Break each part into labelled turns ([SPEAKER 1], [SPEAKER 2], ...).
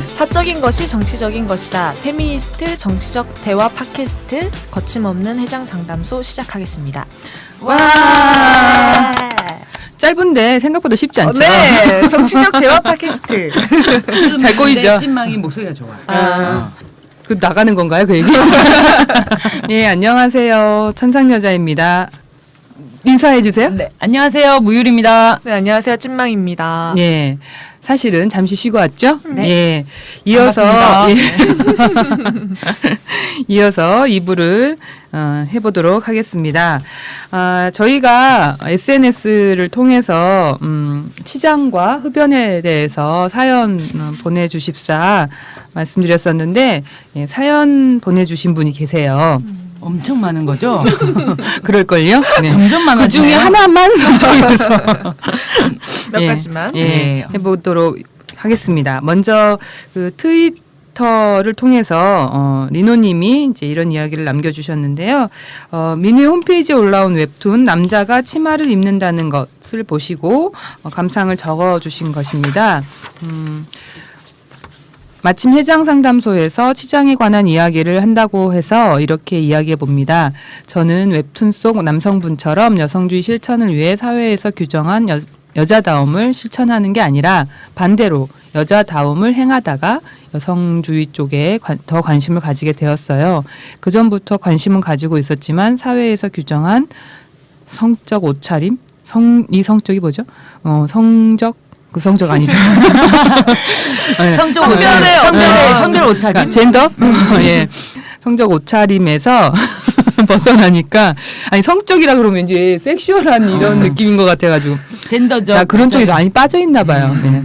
[SPEAKER 1] 사적인 것이 정치적인 것이다. 페미니스트 정치적 대화 팟캐스트 거침없는 해장 상담소 시작하겠습니다.
[SPEAKER 2] 와. 짧은데 생각보다 쉽지 않죠?
[SPEAKER 1] 네, 정치적 대화 팟캐스트.
[SPEAKER 2] 잘 꼬이죠?
[SPEAKER 3] 찐망이 목소리가 좋아.
[SPEAKER 2] 그 나가는 건가요, 그 얘기? 예, 안녕하세요. 천상여자입니다. 인사해 주세요.
[SPEAKER 3] 네, 안녕하세요. 무율입니다.
[SPEAKER 1] 네, 안녕하세요. 찐망입니다.
[SPEAKER 2] 예. 사실은 잠시 쉬고 왔죠?
[SPEAKER 1] 네.
[SPEAKER 2] 예. 이어서 이어서 2부를 해보도록 하겠습니다. 저희가 SNS를 통해서 치장과 흡연에 대해서 사연 보내주십사 말씀드렸었는데 예, 사연 보내주신 분이 계세요.
[SPEAKER 3] 엄청 많은 거죠?
[SPEAKER 2] 그럴걸요? 네.
[SPEAKER 3] 점점 많아지네요.
[SPEAKER 2] 그 중에 하나만 선정해서
[SPEAKER 1] 몇 가지만.
[SPEAKER 2] 예, 해보도록 하겠습니다. 먼저 그 트위터를 통해서 리노님이 이제 이런 이야기를 남겨주셨는데요. 민희 홈페이지에 올라온 웹툰 남자가 치마를 입는다는 것을 보시고 감상을 적어주신 것입니다. 마침 해장상담소에서 치장에 관한 이야기를 한다고 해서 이렇게 이야기해 봅니다. 저는 웹툰 속 남성분처럼 여성주의 실천을 위해 사회에서 규정한 여자다움을 실천하는 게 아니라 반대로 여자다움을 행하다가 여성주의 쪽에 더 관심을 가지게 되었어요. 그전부터 관심은 가지고 있었지만 사회에서 규정한 성적 옷차림? 이 성적이 뭐죠? 성적? 그 성적 아니죠.
[SPEAKER 3] 성별 옷차림.
[SPEAKER 2] 그러니까 젠더? 예. 성적 옷차림에서 벗어나니까 아니 성적이라 그러면 이제 섹슈얼한 이런 느낌인 것 같아가지고
[SPEAKER 3] 젠더적.
[SPEAKER 2] 그런 쪽에 많이 빠져 있나 봐요. 네.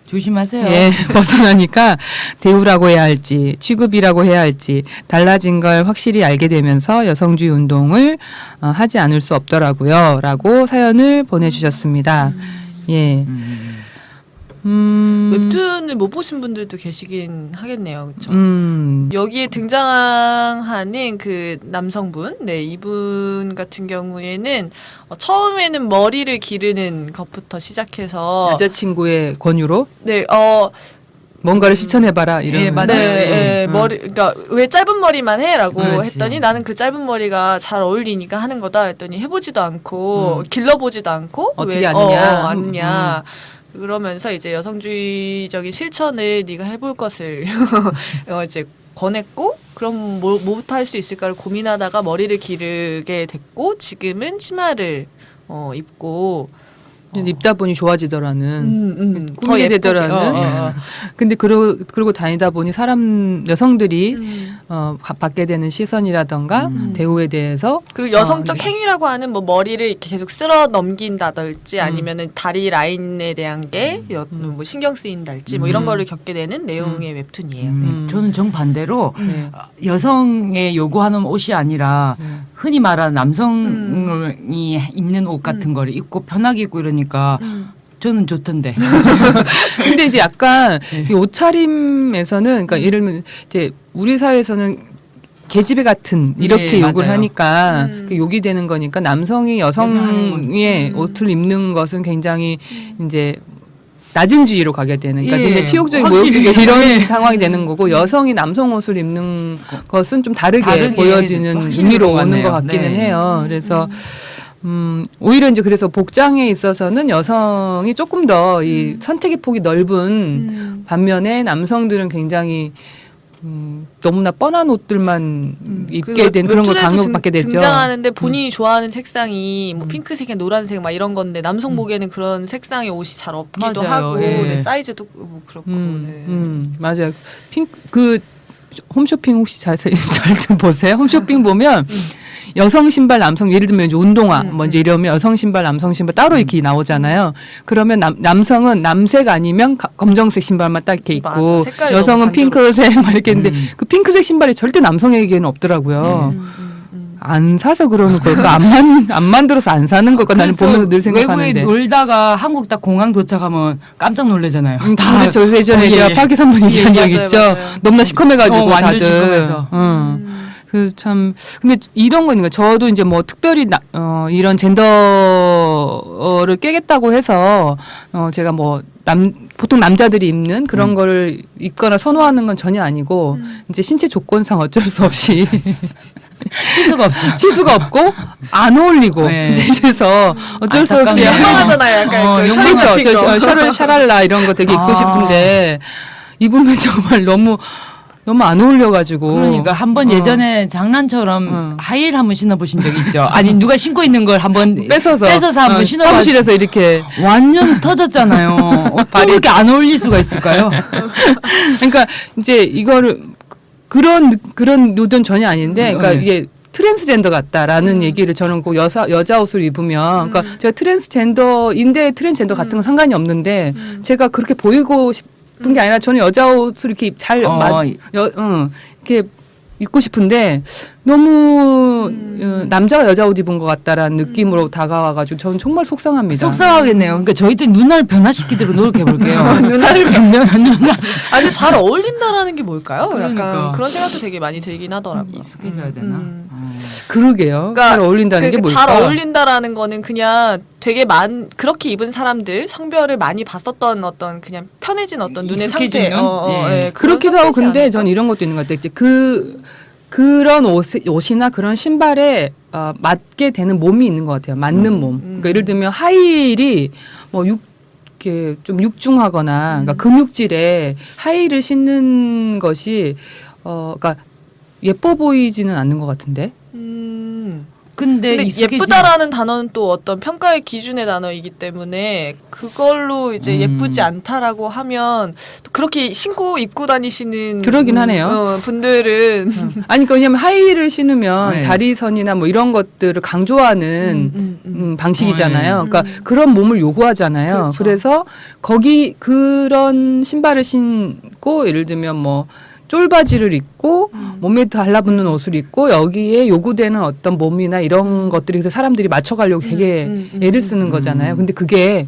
[SPEAKER 3] 조심하세요.
[SPEAKER 2] 예, 벗어나니까 대우라고 해야 할지 취급이라고 해야 할지 달라진 걸 확실히 알게 되면서 여성주의 운동을 하지 않을 수 없더라고요. 라고 사연을 보내주셨습니다. 예.
[SPEAKER 1] 웹툰을 못 보신 분들도 계시긴 하겠네요. 그렇죠? 여기에 등장하는 그 남성분, 네, 이분 같은 경우에는 처음에는 머리를 기르는 것부터 시작해서
[SPEAKER 2] 여자친구의 권유로
[SPEAKER 1] 네,
[SPEAKER 2] 뭔가를 실천해봐라 이런.
[SPEAKER 3] 예, 맞아요.
[SPEAKER 1] 네, 머리, 그러니까 왜 짧은 머리만 해라고
[SPEAKER 3] 그렇지.
[SPEAKER 1] 했더니 나는 그 짧은 머리가 잘 어울리니까 하는 거다 했더니 해보지도 않고 길러보지도 않고
[SPEAKER 2] 어떻게
[SPEAKER 1] 왜,
[SPEAKER 2] 아느냐.
[SPEAKER 1] 아느냐. 그러면서 이제 여성주의적인 실천을 네가 해볼 것을 이제 권했고 그럼 뭐부터 할 수 있을까를 고민하다가 머리를 기르게 됐고 지금은 치마를 입고
[SPEAKER 2] 입다 보니 좋아지더라는
[SPEAKER 1] 더
[SPEAKER 2] 꾸미게
[SPEAKER 1] 예쁘게.
[SPEAKER 2] 되더라는. 근데 그러고 다니다 보니 여성들이 받게 되는 시선이라던가 대우에 대해서
[SPEAKER 1] 그리고 여성적 행위라고 하는 뭐 머리를 이렇게 계속 쓸어 넘긴다든지 아니면은 다리 라인에 대한 게 뭐 신경 쓰인달지 뭐 이런 거를 겪게 되는 내용의 웹툰이에요. 네.
[SPEAKER 3] 저는 정반대로
[SPEAKER 2] 네.
[SPEAKER 3] 여성의 요구하는 옷이 아니라 흔히 말하는 남성이 입는 옷 같은 거를 입고 편하게 입고 이러니까 저는 좋던데.
[SPEAKER 2] 근데 이제 약간 이 옷차림에서는 그러니까 예를 들면 이제 우리 사회에서는 계집애 같은 이렇게
[SPEAKER 3] 예,
[SPEAKER 2] 욕을
[SPEAKER 3] 맞아요.
[SPEAKER 2] 하니까 그 욕이 되는 거니까 남성이 여성의 옷을 입는 것은 굉장히 이제 낮은 지위로 가게 되는 그러니까
[SPEAKER 3] 예,
[SPEAKER 2] 굉장히 치욕적인
[SPEAKER 3] 확실히.
[SPEAKER 2] 모욕적인 이런 상황이 되는 거고 여성이 남성 옷을 입는 것은 좀 다르게 보여지는
[SPEAKER 3] 확실히
[SPEAKER 2] 의미로
[SPEAKER 3] 그런 것
[SPEAKER 2] 오는 것
[SPEAKER 3] 같네요.
[SPEAKER 2] 같기는
[SPEAKER 3] 네.
[SPEAKER 2] 해요. 그래서 오히려 이제 그래서 복장에 있어서는 여성이 조금 더 이 선택의 폭이 넓은 반면에 남성들은 굉장히 너무나 뻔한 옷들만 입게 된 그런 걸 강요받게 되죠.
[SPEAKER 1] 등장하는데 본인이 좋아하는 색상이 뭐 핑크색, 노란색 막 이런 건데 남성 보기에는 그런 색상의 옷이 잘 없기도
[SPEAKER 3] 맞아요.
[SPEAKER 1] 하고
[SPEAKER 3] 예.
[SPEAKER 1] 네, 사이즈도 뭐 그렇고 네.
[SPEAKER 2] 맞아요. 그 홈쇼핑 혹시 잘 보세요? 홈쇼핑 보면 여성 신발, 남성 예를 들면 이제 운동화 먼저 이러면 여성 신발, 남성 신발 따로 이렇게 나오잖아요. 그러면 남성은 남색 아니면 검정색 신발만 딱 이렇게
[SPEAKER 1] 맞아.
[SPEAKER 2] 있고
[SPEAKER 1] 색깔이
[SPEAKER 2] 여성은
[SPEAKER 1] 너무
[SPEAKER 2] 핑크색 막 이렇게 했는데 그 핑크색 신발이 절대 남성에게는 없더라고요. 안 사서 그러는 걸까? 안 만들어서 안 사는 걸까? 나는
[SPEAKER 3] 그래서
[SPEAKER 2] 보면서 늘 생각하는데.
[SPEAKER 3] 외국에 놀다가 한국 딱 공항 도착하면 깜짝 놀라잖아요.
[SPEAKER 2] 다 그렇죠. 그래서 예전에 제가 파기 3번 얘기한 적
[SPEAKER 1] 맞아요,
[SPEAKER 2] 있죠.
[SPEAKER 1] 맞아요.
[SPEAKER 2] 너무나 시커매가지고
[SPEAKER 3] 완전
[SPEAKER 2] 다들.
[SPEAKER 3] 시커매서.
[SPEAKER 2] 그 참 근데 이런 거니까 저도 이제 뭐 특별히 이런 젠더를 깨겠다고 해서 제가 뭐 보통 남자들이 입는 그런 거를 입거나 선호하는 건 전혀 아니고 이제 신체 조건상 어쩔 수 없이
[SPEAKER 3] 치수가 없어.
[SPEAKER 2] 치수가 없고 안 어울리고
[SPEAKER 3] 네.
[SPEAKER 2] 이제 이래서 어쩔 수 없이
[SPEAKER 3] 안타깝네요.
[SPEAKER 1] 욕망하잖아요. 약간 그
[SPEAKER 3] 욕망
[SPEAKER 2] 그렇죠.
[SPEAKER 1] 같은 거.
[SPEAKER 2] 셔를 샤랄라 이런 거 되게 입고
[SPEAKER 3] 아.
[SPEAKER 2] 싶은데 입으면 정말 너무 안 어울려가지고
[SPEAKER 3] 그러니까 한번 예전에 장난처럼 하이힐 한번 신어보신 적 있죠? 아니 누가 신고 있는 걸 한번
[SPEAKER 2] 뺏어서
[SPEAKER 3] 한번 신어봐.
[SPEAKER 2] 사무실에서 이렇게
[SPEAKER 3] 완전 터졌잖아요. 어떻게 이렇게 안 어울릴 수가 있을까요?
[SPEAKER 2] 그러니까 이제 이거를 그런 누드는 전혀 아닌데, 그러니까
[SPEAKER 3] 네.
[SPEAKER 2] 이게 트랜스젠더 같다라는 얘기를 저는 꼭 여자 옷을 입으면, 그러니까 제가 트랜스젠더인데 트랜스젠더 같은 건 상관이 없는데 제가 그렇게 보이고 싶은 게 아니라 저는 여자 옷을 이렇게 이렇게 입고 싶은데 너무 남자가 여자 옷 입은 것 같다라는 느낌으로 다가와가지고 저는 정말 속상합니다.
[SPEAKER 3] 속상하겠네요. 그러니까 저희들 눈알 변화시키도록 노력해볼게요.
[SPEAKER 1] 눈알을
[SPEAKER 3] 눈알.
[SPEAKER 1] 아 근데 잘 어울린다라는 게 뭘까요?
[SPEAKER 3] 그러니까.
[SPEAKER 1] 약간 그런 생각도 되게 많이 들긴 하더라고요.
[SPEAKER 3] 익숙해져야 되나?
[SPEAKER 2] 그러게요.
[SPEAKER 1] 그러니까
[SPEAKER 2] 잘 어울린다는 게 뭘까?
[SPEAKER 1] 잘 어울린다라는 거는 그냥 되게 그렇게 입은 사람들 성별을 많이 봤었던 어떤 그냥 편해진 어떤 눈의 상태.
[SPEAKER 3] 익숙해진 눈? 예.
[SPEAKER 2] 그렇기도 하고 근데 전 이런 것도 있는 것 같아요. 이제 그런 옷이나 그런 신발에 맞게 되는 몸이 있는 것 같아요. 맞는 몸. 그러니까 예를 들면 하이힐이 뭐 이렇게 좀 육중하거나 그러니까 근육질에 하이힐을 신는 것이 그러니까 예뻐 보이지는 않는 것 같은데.
[SPEAKER 3] 근데
[SPEAKER 1] 예쁘다라는 단어는 또 어떤 평가의 기준의 단어이기 때문에 그걸로 이제 예쁘지 않다라고 하면 또 그렇게 신고 입고 다니시는
[SPEAKER 2] 그러긴 하네요.
[SPEAKER 1] 분들은
[SPEAKER 2] 아니, 그러니까 왜냐면 하이힐을 신으면
[SPEAKER 3] 네.
[SPEAKER 2] 다리선이나 뭐 이런 것들을 강조하는 방식이잖아요. 그러니까 그런 몸을 요구하잖아요.
[SPEAKER 1] 그렇죠.
[SPEAKER 2] 그래서 그런 신발을 신고 예를 들면 뭐 쫄바지를 입고 몸에 달라붙는 옷을 입고 여기에 요구되는 어떤 몸이나 이런 것들이 그래서 사람들이 맞춰가려고 되게 애를 쓰는 거잖아요. 근데 그게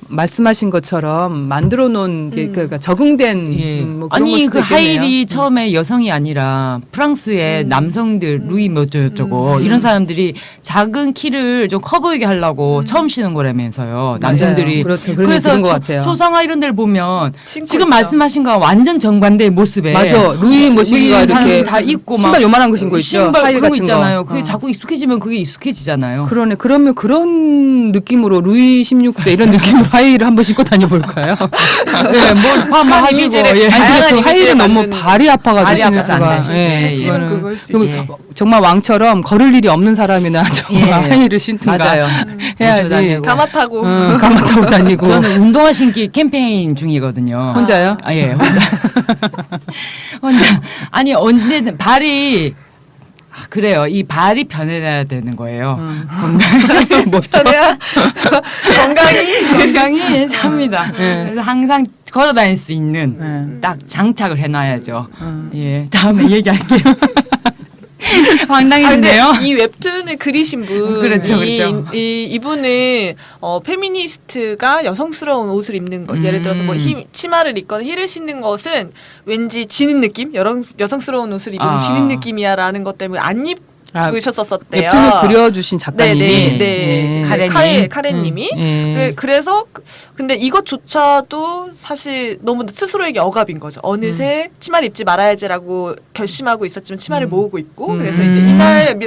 [SPEAKER 2] 말씀하신 것처럼 만들어 놓은 게 그러니까 적응된 뭐 그런
[SPEAKER 3] 아니
[SPEAKER 2] 걸 수도
[SPEAKER 3] 그
[SPEAKER 2] 있겠네요.
[SPEAKER 3] 하이힐이 처음에 여성이 아니라 프랑스의 남성들 루이 뭐저쩌고 이런 사람들이 작은 키를 좀 커 보이게 하려고 처음 신은 거라면서요. 남성들이
[SPEAKER 2] 그렇죠. 그런
[SPEAKER 3] 그래서
[SPEAKER 2] 그런 것 같아요.
[SPEAKER 3] 초상화 이런 데를 보면
[SPEAKER 1] 신고
[SPEAKER 3] 지금
[SPEAKER 1] 있죠.
[SPEAKER 3] 말씀하신 거와 완전 정반대의 모습에
[SPEAKER 2] 맞아. 루이 모시기가 이렇게
[SPEAKER 3] 다 입고
[SPEAKER 2] 신발 요만한 거 신고 있죠.
[SPEAKER 3] 신발
[SPEAKER 2] 하이힐
[SPEAKER 3] 그런 거
[SPEAKER 2] 같은
[SPEAKER 3] 있잖아요.
[SPEAKER 2] 거.
[SPEAKER 3] 그게 자꾸 익숙해지면 그게 익숙해지잖아요.
[SPEAKER 2] 그러네. 그러면 그런 느낌으로 루이 16세 이런 느낌으로 하이힐을 한번 신고 다녀볼까요?
[SPEAKER 3] 네, 뭘 한번 하시고
[SPEAKER 1] 이미지를
[SPEAKER 3] 예.
[SPEAKER 2] 아니 근데
[SPEAKER 1] 다양한
[SPEAKER 2] 그 하이힐은
[SPEAKER 1] 이미지를
[SPEAKER 2] 너무
[SPEAKER 1] 만드는
[SPEAKER 2] 발이 아파가지고
[SPEAKER 3] 발이
[SPEAKER 2] 신을
[SPEAKER 3] 아파서 안
[SPEAKER 2] 수가.
[SPEAKER 3] 되지.
[SPEAKER 2] 예.
[SPEAKER 1] 찜은
[SPEAKER 3] 이거는-
[SPEAKER 1] 그걸 수
[SPEAKER 2] 그럼
[SPEAKER 3] 예.
[SPEAKER 2] 정말 왕처럼 걸을 일이 없는 사람이나 정말
[SPEAKER 3] 예.
[SPEAKER 2] 하이힐을 신든가
[SPEAKER 3] 맞아요.
[SPEAKER 2] 해야지.
[SPEAKER 3] 모시고 다니고.
[SPEAKER 1] 가마 타고
[SPEAKER 2] 가마 타고 다니고.
[SPEAKER 3] 저는 운동화 신기 캠페인 중이거든요.
[SPEAKER 2] 혼자요?
[SPEAKER 3] 아, 예, 혼자. 혼자. 아니, 언제든 발이, 그래요. 이 발이 변해야 되는 거예요.
[SPEAKER 2] 뭐죠?
[SPEAKER 1] 그래야
[SPEAKER 3] 건강히 삽니다.
[SPEAKER 2] 네.
[SPEAKER 3] 그래서 항상 걸어 다닐 수 있는
[SPEAKER 2] 네.
[SPEAKER 3] 딱 장착을 해놔야죠. 예, 다음에 얘기할게요. 황당했는데요.
[SPEAKER 1] 근데 이 웹툰을 그리신 분,
[SPEAKER 3] 그렇죠, 그렇죠.
[SPEAKER 1] 이분은 페미니스트가 여성스러운 옷을 입는 것, 예를 들어서 뭐 치마를 입거나 힐을 신는 것은 왠지 지는 느낌, 여성스러운 옷을 입으면
[SPEAKER 3] 아.
[SPEAKER 1] 지는 느낌이야라는 것 때문에 안 입으셨었대요.
[SPEAKER 2] 웹툰을 그려주신 작가님이.
[SPEAKER 1] 네.
[SPEAKER 3] 카레님.
[SPEAKER 1] 카레님이.
[SPEAKER 2] 예.
[SPEAKER 1] 그래서 근데 이것조차도 사실 너무 스스로에게 억압인 거죠. 어느새 치마를 입지 말아야지라고 결심하고 있었지만 치마를 모으고 있고 그래서 이제 이날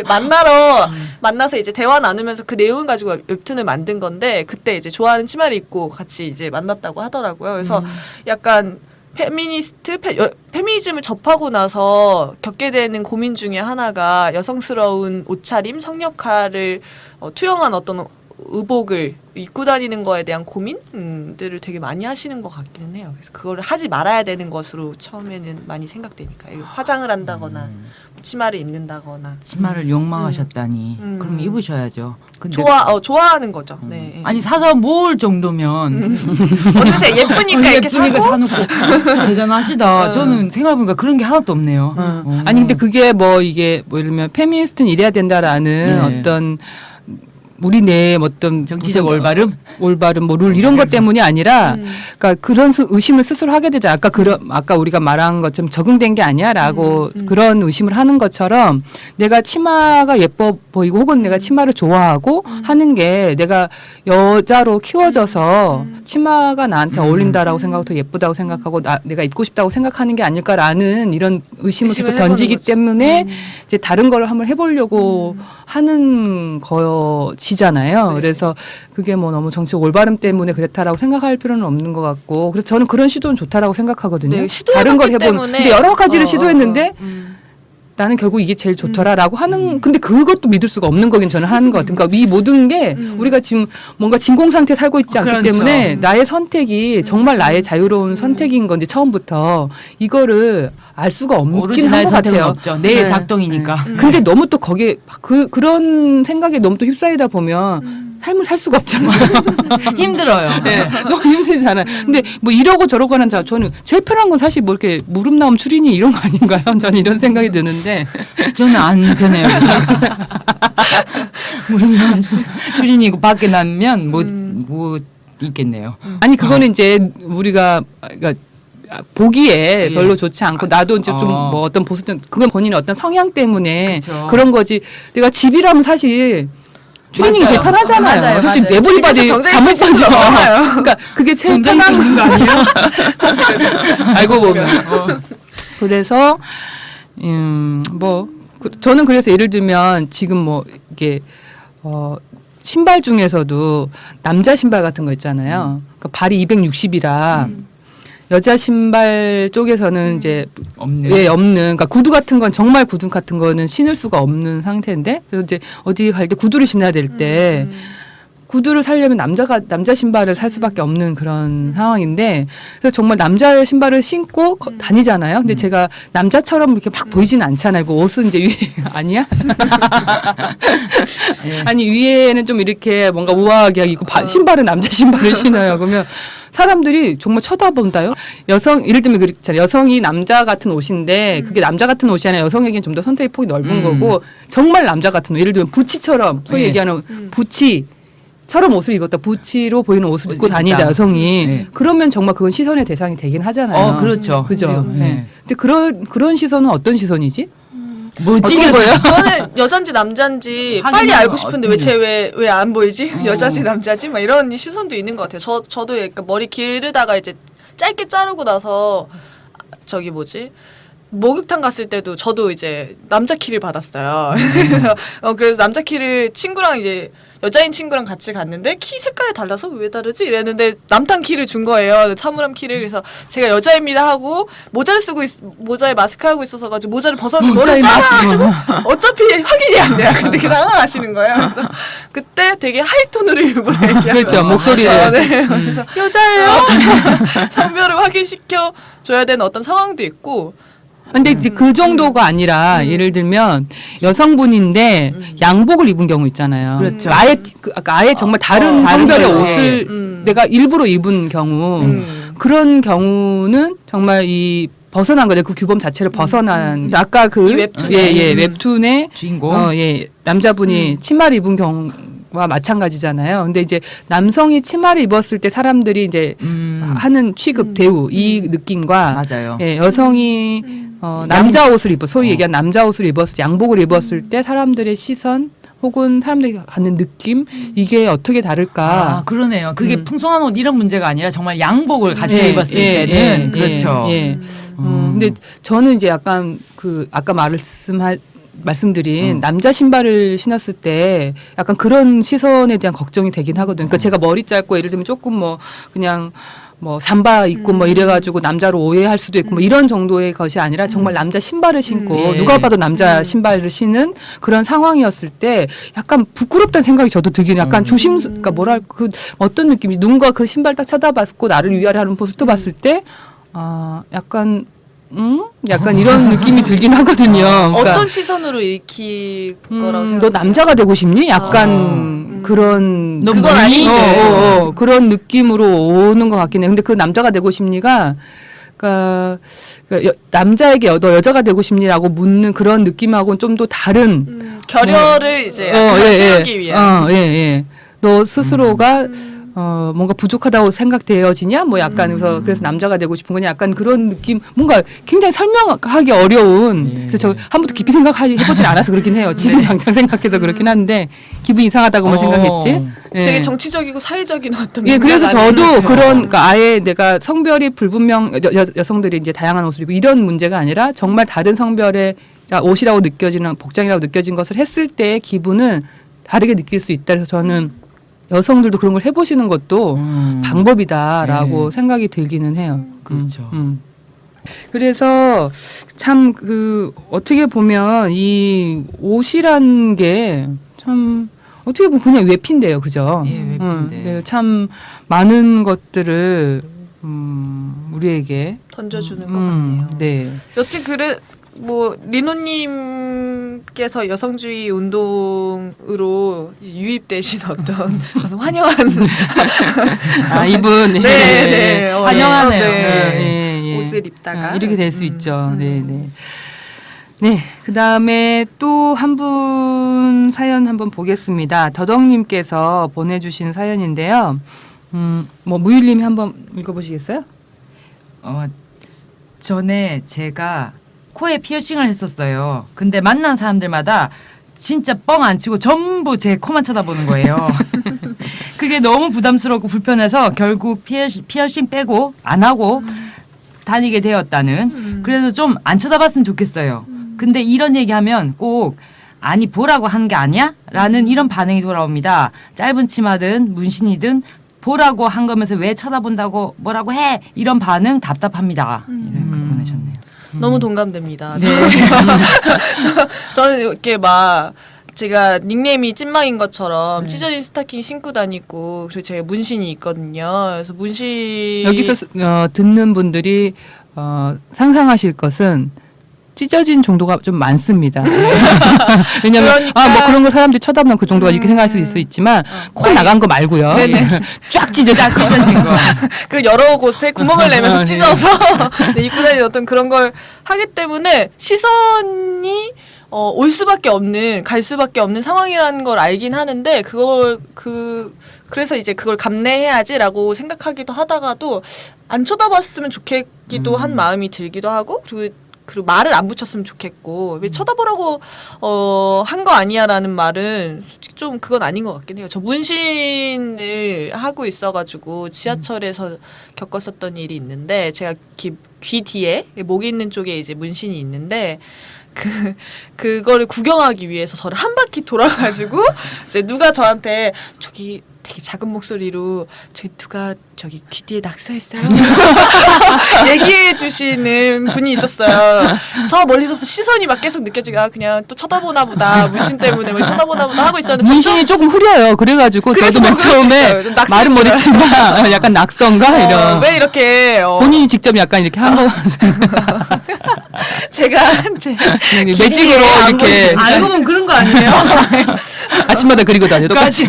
[SPEAKER 1] 만나서 이제 대화 나누면서 그 내용을 가지고 웹툰을 만든 건데 그때 이제 좋아하는 치마를 입고 같이 이제 만났다고 하더라고요. 그래서 약간 페미니즘을 접하고 나서 겪게 되는 고민 중에 하나가 여성스러운 옷차림, 성역할을 투영한 어떤 의복을 입고 다니는 거에 대한 고민들을 되게 많이 하시는 것 같기는 해요. 그래서 그거를 하지 말아야 되는 것으로 처음에는 많이 생각되니까 화장을 한다거나 치마를 입는다거나
[SPEAKER 3] 치마를 욕망하셨다니. 그럼 입으셔야죠. 근데
[SPEAKER 1] 좋아하는 거죠. 네.
[SPEAKER 3] 아니 사서 모을 정도면
[SPEAKER 1] 어느새 예쁘니까 이렇게
[SPEAKER 3] 예쁘니까
[SPEAKER 1] 사고
[SPEAKER 3] 사놓고 대단하시다. 저는 생각해보니까 그런 게 하나도 없네요.
[SPEAKER 2] 아니 근데 그게 뭐 이게 뭐 예를 들면 페미니스트는 이래야 된다라는
[SPEAKER 3] 네.
[SPEAKER 2] 어떤 우리 내 어떤
[SPEAKER 3] 정치적
[SPEAKER 2] 무슨
[SPEAKER 3] 올바름?
[SPEAKER 2] 뭐 룰 이런 것 때문이 아니라 그러니까 그런 의심을 스스로 하게 되죠. 아까 우리가 말한 것처럼 적응된 게 아니야라고 그런 의심을 하는 것처럼 내가 치마가 예뻐 보이고 혹은 내가 치마를 좋아하고 하는 게 내가 여자로 키워져서 치마가 나한테 어울린다라고 생각하고 더 예쁘다고 생각하고 내가 입고 싶다고 생각하는 게 아닐까라는 이런 의심을 계속
[SPEAKER 1] 의심을
[SPEAKER 2] 던지기
[SPEAKER 1] 해보는 거죠.
[SPEAKER 2] 때문에 이제 다른 걸 한번 해보려고 하는 것이잖아요.
[SPEAKER 1] 네.
[SPEAKER 2] 그래서 그게 뭐 너무 정치적 올바름 때문에 그렇다라고 생각할 필요는 없는 것 같고 그래서 저는 그런 시도는 좋다라고 생각하거든요.
[SPEAKER 1] 네, 시도해봤기
[SPEAKER 2] 다른 걸 해보는
[SPEAKER 1] 때문에
[SPEAKER 2] 근데 여러 가지를 시도했는데
[SPEAKER 1] 음.
[SPEAKER 2] 나는 결국 이게 제일 좋더라라고 하는 근데 그것도 믿을 수가 없는 거긴 저는 하는 것 같아요. 그러니까 이 모든 게 우리가 지금 뭔가 진공 상태에 살고 있지 않기
[SPEAKER 3] 그렇죠.
[SPEAKER 2] 때문에 나의 선택이 정말 나의 자유로운 선택인 건지 처음부터 이거를 알 수가 없긴
[SPEAKER 3] 오로지
[SPEAKER 2] 한
[SPEAKER 3] 나의
[SPEAKER 2] 것
[SPEAKER 3] 선택은
[SPEAKER 2] 같아요.
[SPEAKER 3] 없죠. 내
[SPEAKER 2] 네.
[SPEAKER 3] 작동이니까.
[SPEAKER 2] 근데 너무 또 거기에 그런 생각에 너무 또 휩싸이다 보면 삶을 살 수가 없잖아요.
[SPEAKER 3] 힘들어요.
[SPEAKER 2] 네, 너무 힘들잖아요. 근데 뭐 이러고 저러고 하는 저는 제일 편한 건 사실 뭐 이렇게 무릎 나옴 추리니 이런 거 아닌가요? 저는 이런 생각이 드는데.
[SPEAKER 3] 저는 안 편해요. 무릎만 줄이니고 밖에 나면 못 있겠네요.
[SPEAKER 2] 아니 그거는 이제 우리가 그러니까 보기에
[SPEAKER 3] 예.
[SPEAKER 2] 별로 좋지 않고 나도 이제 좀 뭐 어떤 보수적 그건 본인의 어떤 성향 때문에
[SPEAKER 3] 그쵸.
[SPEAKER 2] 그런 거지. 내가 집이라면 사실 추리닝이
[SPEAKER 3] 맞아요.
[SPEAKER 2] 제일 편하잖아요.
[SPEAKER 1] 맞아요,
[SPEAKER 2] 솔직히
[SPEAKER 1] 맞아요.
[SPEAKER 2] 내버리 바지
[SPEAKER 1] 집에서 정장이
[SPEAKER 2] 잠못
[SPEAKER 1] 입을 수가
[SPEAKER 2] 빠져.
[SPEAKER 1] 없잖아요.
[SPEAKER 2] 그러니까 그게 제일
[SPEAKER 3] 정장이
[SPEAKER 2] 편한
[SPEAKER 3] 있는 거 아니에요?
[SPEAKER 2] 알고 보면. 그래서 뭐 저는 그래서 예를 들면 지금 뭐 이게 신발 중에서도 남자 신발 같은 거 있잖아요. 그러니까 발이 260이라 여자 신발 쪽에서는 이제
[SPEAKER 3] 없는.
[SPEAKER 2] 예, 없는 그러니까 구두 같은 건 정말 구두 같은 거는 신을 수가 없는 상태인데 그래서 이제 어디 갈 때 구두를 신어야 될 때 구두를 사려면 남자 신발을 살 수밖에 없는 그런 상황인데 그래서 정말 남자 신발을 신고 다니잖아요. 근데 제가 남자처럼 이렇게 막 보이지는 않잖아요. 그 옷은 이제 위에 아니야?
[SPEAKER 3] 예.
[SPEAKER 2] 아니 위에는 좀 이렇게 뭔가 우아하게 입고 신발은 남자 신발을 신어요. 그러면 사람들이 정말 쳐다본다요. 예를 들면 그렇잖아요. 여성이 남자 같은 옷인데 그게 남자 같은 옷이 아니라 여성에게는 좀 더 선택의 폭이 넓은 거고 정말 남자 같은 옷. 예를 들면 부치처럼 소위
[SPEAKER 3] 네.
[SPEAKER 2] 얘기하는 부치처럼 옷을 입었다. 부치로 보이는 옷을 입고
[SPEAKER 3] 입다.
[SPEAKER 2] 다니다 여성이
[SPEAKER 3] 네.
[SPEAKER 2] 그러면 정말 그건 시선의 대상이 되긴 하잖아요.
[SPEAKER 3] 그렇죠.
[SPEAKER 2] 그죠.
[SPEAKER 3] 네.
[SPEAKER 2] 네. 근데 그런 시선은 어떤 시선이지?
[SPEAKER 3] 뭐지?
[SPEAKER 2] 어떤 거예요?
[SPEAKER 1] 저는 여잔지 남잔지 빨리
[SPEAKER 3] 확인하면
[SPEAKER 1] 알고 싶은데 왜 쟤 왜 안 보이지? 여자지 남자지? 막 이런 시선도 있는 것 같아요. 저도 그러니까 머리 기르다가 이제 짧게 자르고 나서 저기 뭐지? 목욕탕 갔을 때도 저도 이제 남자 키를 받았어요. 그래서 남자 키를 친구랑 이제 여자인 친구랑 같이 갔는데 키 색깔이 달라서 왜 다르지? 이랬는데 남탕 키를 준 거예요. 사물함 키를. 그래서 제가 여자입니다 하고 모자에 마스크 하고 있어서 가지고 모자를 벗었는데 머리를 잘라가지고 어차피 확인이 안 돼요. 근데 되게 당황하시는 거예요. 그래서 그때 되게 하이톤으로 일부러 얘기하죠.
[SPEAKER 2] 그렇죠. 목소리를.
[SPEAKER 1] 네. 그래서
[SPEAKER 2] 여자예요.
[SPEAKER 1] 성별을 확인시켜 줘야 되는 어떤 상황도 있고.
[SPEAKER 2] 근데 이제 그 정도가 아니라 예를 들면 여성분인데 양복을 입은 경우 있잖아요.
[SPEAKER 3] 그렇죠.
[SPEAKER 2] 그러니까 아예 정말 다른
[SPEAKER 3] 다른
[SPEAKER 2] 성별의
[SPEAKER 3] 걸로.
[SPEAKER 2] 옷을 내가 일부러 입은 경우 그런 경우는 정말 이 벗어난 거죠. 그 규범 자체를 벗어난. 아까 그
[SPEAKER 1] 이 웹툰.
[SPEAKER 2] 웹툰의
[SPEAKER 3] 주인공.
[SPEAKER 2] 남자분이 치마를 입은 경우와 마찬가지잖아요. 근데 이제 남성이 치마를 입었을 때 사람들이 이제 하는 취급 대우 이 느낌과
[SPEAKER 3] 맞아요.
[SPEAKER 2] 여성이 남자 옷을 소위 얘기한 남자 옷을 입었을 때 양복을 입었을 때 사람들의 시선 혹은 사람들이 갖는 느낌 이게 어떻게 다를까?
[SPEAKER 3] 그러네요. 그게 풍성한 옷 이런 문제가 아니라 정말 양복을 같이
[SPEAKER 2] 예,
[SPEAKER 3] 입었을
[SPEAKER 2] 예,
[SPEAKER 3] 때는
[SPEAKER 2] 예,
[SPEAKER 3] 그렇죠.
[SPEAKER 2] 예. 근데 저는 이제 약간 아까 말씀드린 남자 신발을 신었을 때 약간 그런 시선에 대한 걱정이 되긴 하거든요. 그러니까 제가 머리 짧고 예를 들면 조금 뭐 그냥 뭐 잠바 입고 뭐 이래가지고 남자로 오해할 수도 있고 뭐 이런 정도의 것이 아니라 정말 남자 신발을 신고
[SPEAKER 3] 예.
[SPEAKER 2] 누가 봐도 남자 신발을 신은 그런 상황이었을 때 약간 부끄럽다는 생각이 저도 들기는 약간 그러니까 뭐랄까 그 어떤 느낌이 누군가 그 신발 딱 쳐다봤고 나를 위아래하는 모습도 봤을 때 약간 약간 이런 느낌이 들긴 하거든요. 그러니까
[SPEAKER 1] 어떤 시선으로 읽힐 거라고 생각해요?
[SPEAKER 2] 너 남자가 되고 싶니? 약간 그런
[SPEAKER 3] 너
[SPEAKER 1] 그건
[SPEAKER 3] 뭐니?
[SPEAKER 1] 아닌데.
[SPEAKER 2] 그런 느낌으로 오는 것 같긴 해. 근데 그 남자가 되고 싶니가 그러니까 남자에게 너 여자가 되고 싶니라고 묻는 그런 느낌하고는 좀 더 다른
[SPEAKER 1] 결여를 이제 채우기 위한.
[SPEAKER 2] 너 스스로가 뭔가 부족하다고 생각되어지냐? 뭐 약간 그래서 남자가 되고 싶은 거냐? 약간 그런 느낌, 뭔가 굉장히 설명하기 어려운. 그래서 저 한 번도 깊이 생각해보진 않아서 그렇긴 해요. 지금 당장 생각해서 그렇긴 한데 기분이 이상하다고만 생각했지.
[SPEAKER 1] 되게 정치적이고 사회적인 어떤.
[SPEAKER 2] 예, 그래서
[SPEAKER 1] 문화가
[SPEAKER 2] 저도
[SPEAKER 1] 아니면
[SPEAKER 2] 그런, 그러니까 아예 내가 성별이 불분명, 여성들이 이제 다양한 옷을 입고 이런 문제가 아니라 정말 다른 성별의 옷이라고 느껴지는, 복장이라고 느껴진 것을 했을 때의 기분은 다르게 느낄 수 있다. 그래서 저는 여성들도 그런 걸 해보시는 것도 방법이다라고 생각이 들기는 해요.
[SPEAKER 3] 그렇죠.
[SPEAKER 2] 그래서 참 어떻게 보면 이 옷이란 게 참 어떻게 보면 그냥 외피인데요, 그죠?
[SPEAKER 3] 예, 외피인데.
[SPEAKER 2] 네, 참 많은 것들을 우리에게
[SPEAKER 1] 던져주는 것 같네요.
[SPEAKER 2] 네.
[SPEAKER 1] 여튼 뭐 리노님께서 여성주의 운동으로 유입되신 어떤 환영한
[SPEAKER 2] 이분
[SPEAKER 1] 네,
[SPEAKER 3] 환영하네요.
[SPEAKER 1] 네. 옷을 입다가
[SPEAKER 2] 이렇게 될 수 있죠. 네. 네, 그 다음에 또 한 분 사연 한번 보겠습니다. 더덕님께서 보내주신 사연인데요. 뭐 무일님이 한번 읽어보시겠어요?
[SPEAKER 3] 전에 제가 코에 피어싱을 했었어요. 근데 만난 사람들마다 진짜 뻥 안 치고 전부 제 코만 쳐다보는 거예요. 그게 너무 부담스럽고 불편해서 결국 피어싱 빼고 안 하고 다니게 되었다는. 그래서 좀 안 쳐다봤으면 좋겠어요. 근데 이런 얘기하면 꼭 아니 보라고 하는 게 아니야? 라는 이런 반응이 돌아옵니다. 짧은 치마든 문신이든 보라고 한 거면서 왜 쳐다본다고 뭐라고 해? 이런 반응 답답합니다. 이렇게 보내셨네요.
[SPEAKER 1] 너무 동감됩니다. 저는 이렇게 막 제가 닉네임이 찐망인 것처럼 찢어진 스타킹 신고 다니고 그리고 제가 문신이 있거든요. 그래서 문신
[SPEAKER 2] 여기서 듣는 분들이 상상하실 것은 찢어진 정도가 좀 많습니다. 왜냐면
[SPEAKER 1] 그러니까
[SPEAKER 2] 뭐 그런 걸 사람들이 쳐다보면 그 정도가 이렇게 생각할 수 있지만 코 나간 거 말고요. 쫙 찢어진 거.
[SPEAKER 1] 그 여러 곳에 구멍을 내면서 찢어서 입고 다니는 어떤 그런 걸 하기 때문에 시선이 올 수밖에 없는 갈 수밖에 없는 상황이라는 걸 알긴 하는데 그래서 이제 그걸 감내해야지라고 생각하기도 하다가도 안 쳐다봤으면 좋겠기도 한 마음이 들기도 하고 그리고 말을 안 붙였으면 좋겠고 왜 쳐다보라고 한 거 아니야라는 말은 솔직히 좀 그건 아닌 것 같긴 해요. 저 문신을 하고 있어가지고 지하철에서 겪었었던 일이 있는데 제가 귀 뒤에 목 있는 쪽에 이제 문신이 있는데 그거를 구경하기 위해서 저를 한 바퀴 돌아가지고 이제 누가 저한테 저기 되게 작은 목소리로 저기 누가 저기 귀 뒤에 낙서했어요? 얘기해 주시는 분이 있었어요. 저 멀리서부터 시선이 막 계속 느껴지가 그냥 또 쳐다보나 보다 문신 때문에 왜 쳐다보나 보다 하고 있었는데
[SPEAKER 2] 문신이 조금 흐려요. 그래가지고 저도 맨 처음에 말은 못했지만 약간 낙선가 이런.
[SPEAKER 1] 왜 이렇게
[SPEAKER 2] 본인이 직접 약간 이렇게 한 거.
[SPEAKER 1] 제가
[SPEAKER 2] 매직으로 이렇게
[SPEAKER 3] 알고 보면 그런 거 아니에요?
[SPEAKER 2] 아침마다 그리고 다녀 똑같이.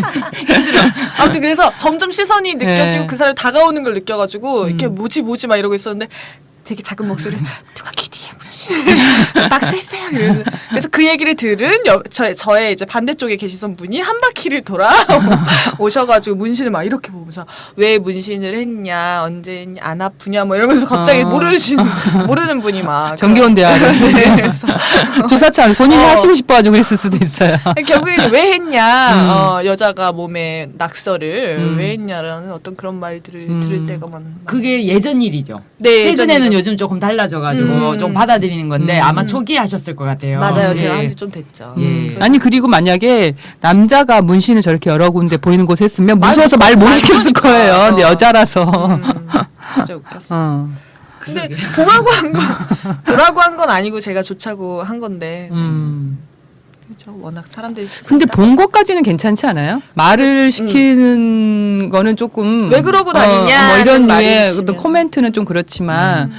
[SPEAKER 1] 아무튼 그래서 점점 시선이 느껴지고 그 사람이 다가오는 걸 느껴가지고 이렇게 뭐지 막 이러고 있었는데 되게 작은 목소리 누가 귀 뒤에 문신 낙서했어요. 그래서 그 얘기를 들은 저의 이제 반대쪽에 계시던 분이 한 바퀴를 돌아 오셔가지고 문신을 막 이렇게 보면서 왜 문신을 했냐 언제 했냐 안 아프냐 뭐 이러면서 갑자기 모르는 분이 막
[SPEAKER 2] 정겨운 대화를 조사치 않고 본인이 하시고 싶어가지고 그랬을 수도 있어요.
[SPEAKER 1] 결국에는 왜 했냐 여자가 몸에 낙서를 왜 했냐라는 어떤 그런 말들을 들을 때가 많아요.
[SPEAKER 3] 그게 예전 일이죠.
[SPEAKER 1] 네,
[SPEAKER 3] 최근에는 요즘 조금 달라져가지고 좀 받아들이는 건데 아마 초기에 하셨을 것 같아요.
[SPEAKER 1] 맞아요.
[SPEAKER 3] 예.
[SPEAKER 1] 제가 한 지 좀 됐죠.
[SPEAKER 3] 예.
[SPEAKER 2] 아니 그리고 만약에 남자가 문신을 저렇게 여러 군데 보이는 곳에 했으면 무서워서 말 못 시켰을 거예요. 근데 여자라서.
[SPEAKER 1] 진짜 웃겼어. 근데 보라고 한 건 아니고 제가 좋자고 한 건데. 그렇죠. 워낙 사람들이.
[SPEAKER 2] 근데 본 것까지는 괜찮지 않아요? 말을 시키는 거는 조금
[SPEAKER 1] 왜 그러고 다니냐
[SPEAKER 2] 뭐 이런 류의 어떤 코멘트는 좀 그렇지만.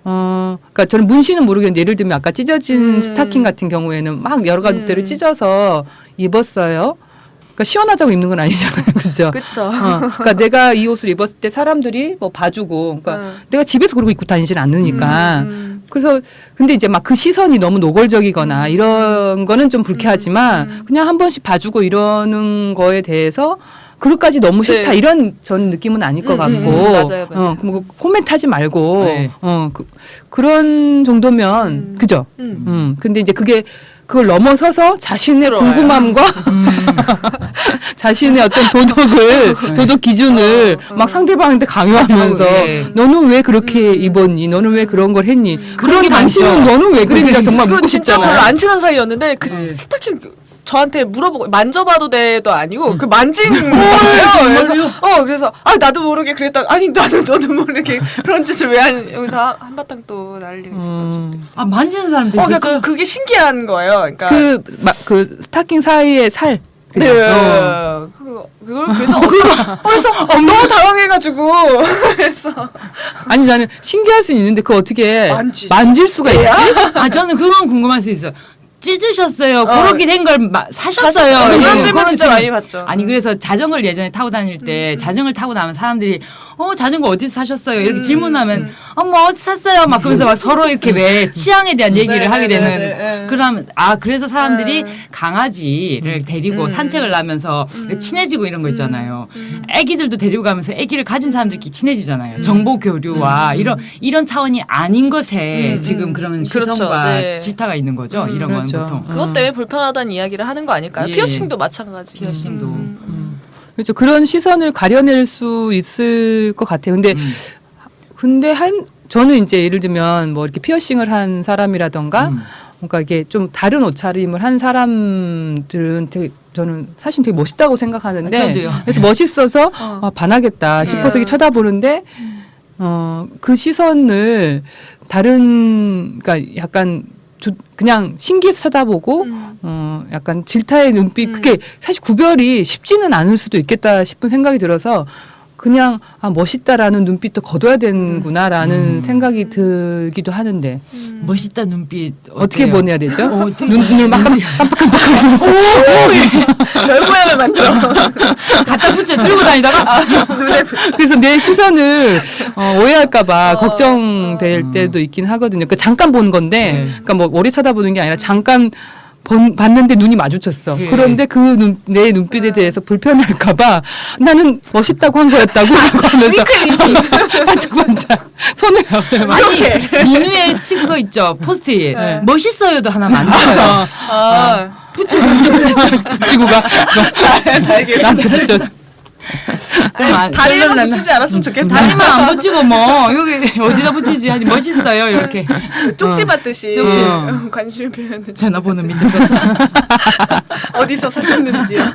[SPEAKER 2] 그러니까 저는 문신은 모르겠는데 예를 들면 아까 찢어진 스타킹 같은 경우에는 막 여러 가지를 찢어서 입었어요. 그러니까 시원하자고 입는 건 아니잖아요, 그렇죠?
[SPEAKER 1] 그렇죠.
[SPEAKER 2] 그러니까 내가 이 옷을 입었을 때 사람들이 뭐 봐주고, 그러니까 내가 집에서 그러고 입고 다니진 않으니까 그래서 근데 이제 막 그 시선이 너무 노골적이거나 이런 거는 좀 불쾌하지만 그냥 한 번씩 봐주고 이러는 거에 대해서 그것까지 너무 싫다
[SPEAKER 1] 네.
[SPEAKER 2] 이런 전 느낌은 아닐 것 같고
[SPEAKER 1] 맞아요, 맞아요.
[SPEAKER 2] 뭐 코멘트하지 말고
[SPEAKER 3] 네.
[SPEAKER 2] 그런 정도면 그죠? 근데 이제 그걸 넘어서서 자신의
[SPEAKER 1] 들어와요.
[SPEAKER 2] 궁금함과 자신의 어떤 도덕 기준을 막 상대방한테 강요하면서
[SPEAKER 3] 네.
[SPEAKER 2] 너는 왜 그렇게 입었니? 너는 왜 그런 걸 했니? 그런
[SPEAKER 3] 게
[SPEAKER 2] 당신은
[SPEAKER 3] 많죠.
[SPEAKER 2] 너는 왜 그랬냐? 정말
[SPEAKER 1] 그거
[SPEAKER 2] 묻고
[SPEAKER 1] 진짜 별로
[SPEAKER 2] 싶잖아요.
[SPEAKER 1] 안 친한 사이였는데 그
[SPEAKER 3] 네.
[SPEAKER 1] 스타킹 저한테 물어보고 만져봐도 돼도 아니고 그 만진 거예요. 그래서 나도 모르게 그랬다. 아니 너도 모르게 그런 짓을 왜 하는 여기서 한바탕 또 난리가 있었던 적도 있어요.
[SPEAKER 3] 아 만지는 사람도
[SPEAKER 1] 그러니까
[SPEAKER 3] 있었어요.
[SPEAKER 1] 그게 신기한 거예요. 그러니까
[SPEAKER 2] 그 스타킹 사이에 살.
[SPEAKER 1] 네. 그걸 그래서 너무 당황해가지고 그래서
[SPEAKER 2] 아니 나는 신기할 수 있는데 그거 어떻게
[SPEAKER 1] 만지지.
[SPEAKER 2] 만질 수가 있지?
[SPEAKER 3] 아 저는 그건 궁금할 수 있어요. 찢으셨어요. 그렇게 된 걸 사셨어요.
[SPEAKER 1] 그런
[SPEAKER 3] 예.
[SPEAKER 1] 질문 진짜
[SPEAKER 3] 질문.
[SPEAKER 1] 많이 받죠.
[SPEAKER 3] 아니 그래서 자전거를 예전에 타고 다닐 때 자전거를 타고 나면 사람들이 자전거 어디서 사셨어요? 이렇게 질문하면 뭐 어디 샀어요? 막 그러면서 막 서로 이렇게 왜 취향에 대한 얘기를 하게 되는
[SPEAKER 1] 네네네네.
[SPEAKER 3] 그러면 그래서 사람들이 강아지를 데리고 산책을 하면서 친해지고 이런 거 있잖아요. 애기들도 데리고 가면서 애기를 가진 사람들끼리 친해지잖아요. 정보 교류와 이런 차원이 아닌 것에 지금 그런
[SPEAKER 1] 그렇죠.
[SPEAKER 3] 시선과
[SPEAKER 1] 네.
[SPEAKER 3] 질타가 있는 거죠. 이런 건
[SPEAKER 2] 그렇죠.
[SPEAKER 3] 보통.
[SPEAKER 1] 그것 때문에 불편하다는 이야기를 하는 거 아닐까요?
[SPEAKER 3] 예.
[SPEAKER 1] 피어싱도 마찬가지.
[SPEAKER 3] 피어싱도.
[SPEAKER 2] 그렇죠. 그런 시선을 가려낼 수 있을 것 같아요. 근데 저는 이제 예를 들면 뭐 이렇게 피어싱을 한 사람이라던가 그러니까 이게 좀 다른 옷차림을 한 사람들은 저는 사실 되게 멋있다고 생각하는데
[SPEAKER 3] 저도요.
[SPEAKER 2] 그래서 멋있어서 반하겠다 싶어서 이렇게 쳐다보는데 그 시선을 그러니까 약간 그냥 신기해서 쳐다보고 약간 질타의 눈빛 그게 사실 구별이 쉽지는 않을 수도 있겠다 싶은 생각이 들어서 그냥 멋있다라는 눈빛도 거둬야 되는구나라는 생각이 들기도 하는데
[SPEAKER 3] 멋있다 눈빛
[SPEAKER 2] 어떻게
[SPEAKER 3] 어때요?
[SPEAKER 2] 보내야 되죠?
[SPEAKER 3] 되게
[SPEAKER 2] 눈을 막 깜빡깜빡하면서
[SPEAKER 1] 별 모양을 만들어.
[SPEAKER 3] 갖다 붙여 들고 다니다가
[SPEAKER 1] 눈에 붙여.
[SPEAKER 2] 그래서 내 시선을 오해할까봐 걱정될 때도 있긴 하거든요. 그러니까 잠깐 본 건데, 그러니까 뭐 오래 쳐다보는 게 아니라 잠깐 봤는데 눈이 마주쳤어.
[SPEAKER 3] 예.
[SPEAKER 2] 그런데 내 눈빛에 대해서 불편할까봐 나는 멋있다고 한 거였다고 하면서 반짝반짝 손을 옆에 막
[SPEAKER 3] 아니 민우의 스티커 있죠 포스트잇 멋있어요도 하나 만들어요.
[SPEAKER 2] 붙이고 가. 나한테 붙여.
[SPEAKER 1] 다리에만 붙이지 않았으면 좋겠다.
[SPEAKER 3] 다리만 안 붙이고 뭐 여기 어디다 붙이지 하니 멋있어요 이렇게
[SPEAKER 1] 쪽지 받듯이
[SPEAKER 3] 쪽지.
[SPEAKER 1] 관심을 표현해.
[SPEAKER 3] 전화번호 밑에서
[SPEAKER 1] 어디서 사셨는지요.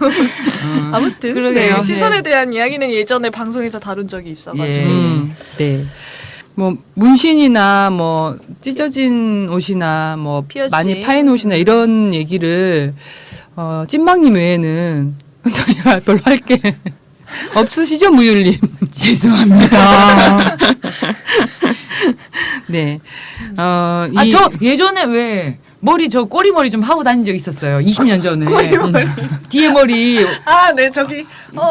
[SPEAKER 1] 아무튼
[SPEAKER 3] 그러게요.
[SPEAKER 1] 네, 시선에 대한 이야기는 예전에 방송에서 다룬 적이 있어가지고
[SPEAKER 2] 네. 뭐 문신이나 뭐 찢어진 옷이나 뭐
[SPEAKER 1] 피어싱.
[SPEAKER 2] 많이 파인 옷이나 이런 얘기를 찐망님 외에는 저희가 별로 할 게 없으시죠, 무율님?
[SPEAKER 3] 죄송합니다.
[SPEAKER 2] 네.
[SPEAKER 3] 저 예전에 왜 머리 저 꼬리머리 좀 하고 다닌 적 있었어요. 20년 전에.
[SPEAKER 1] 꼬리머리.
[SPEAKER 3] 뒤에 머리
[SPEAKER 1] 네 저기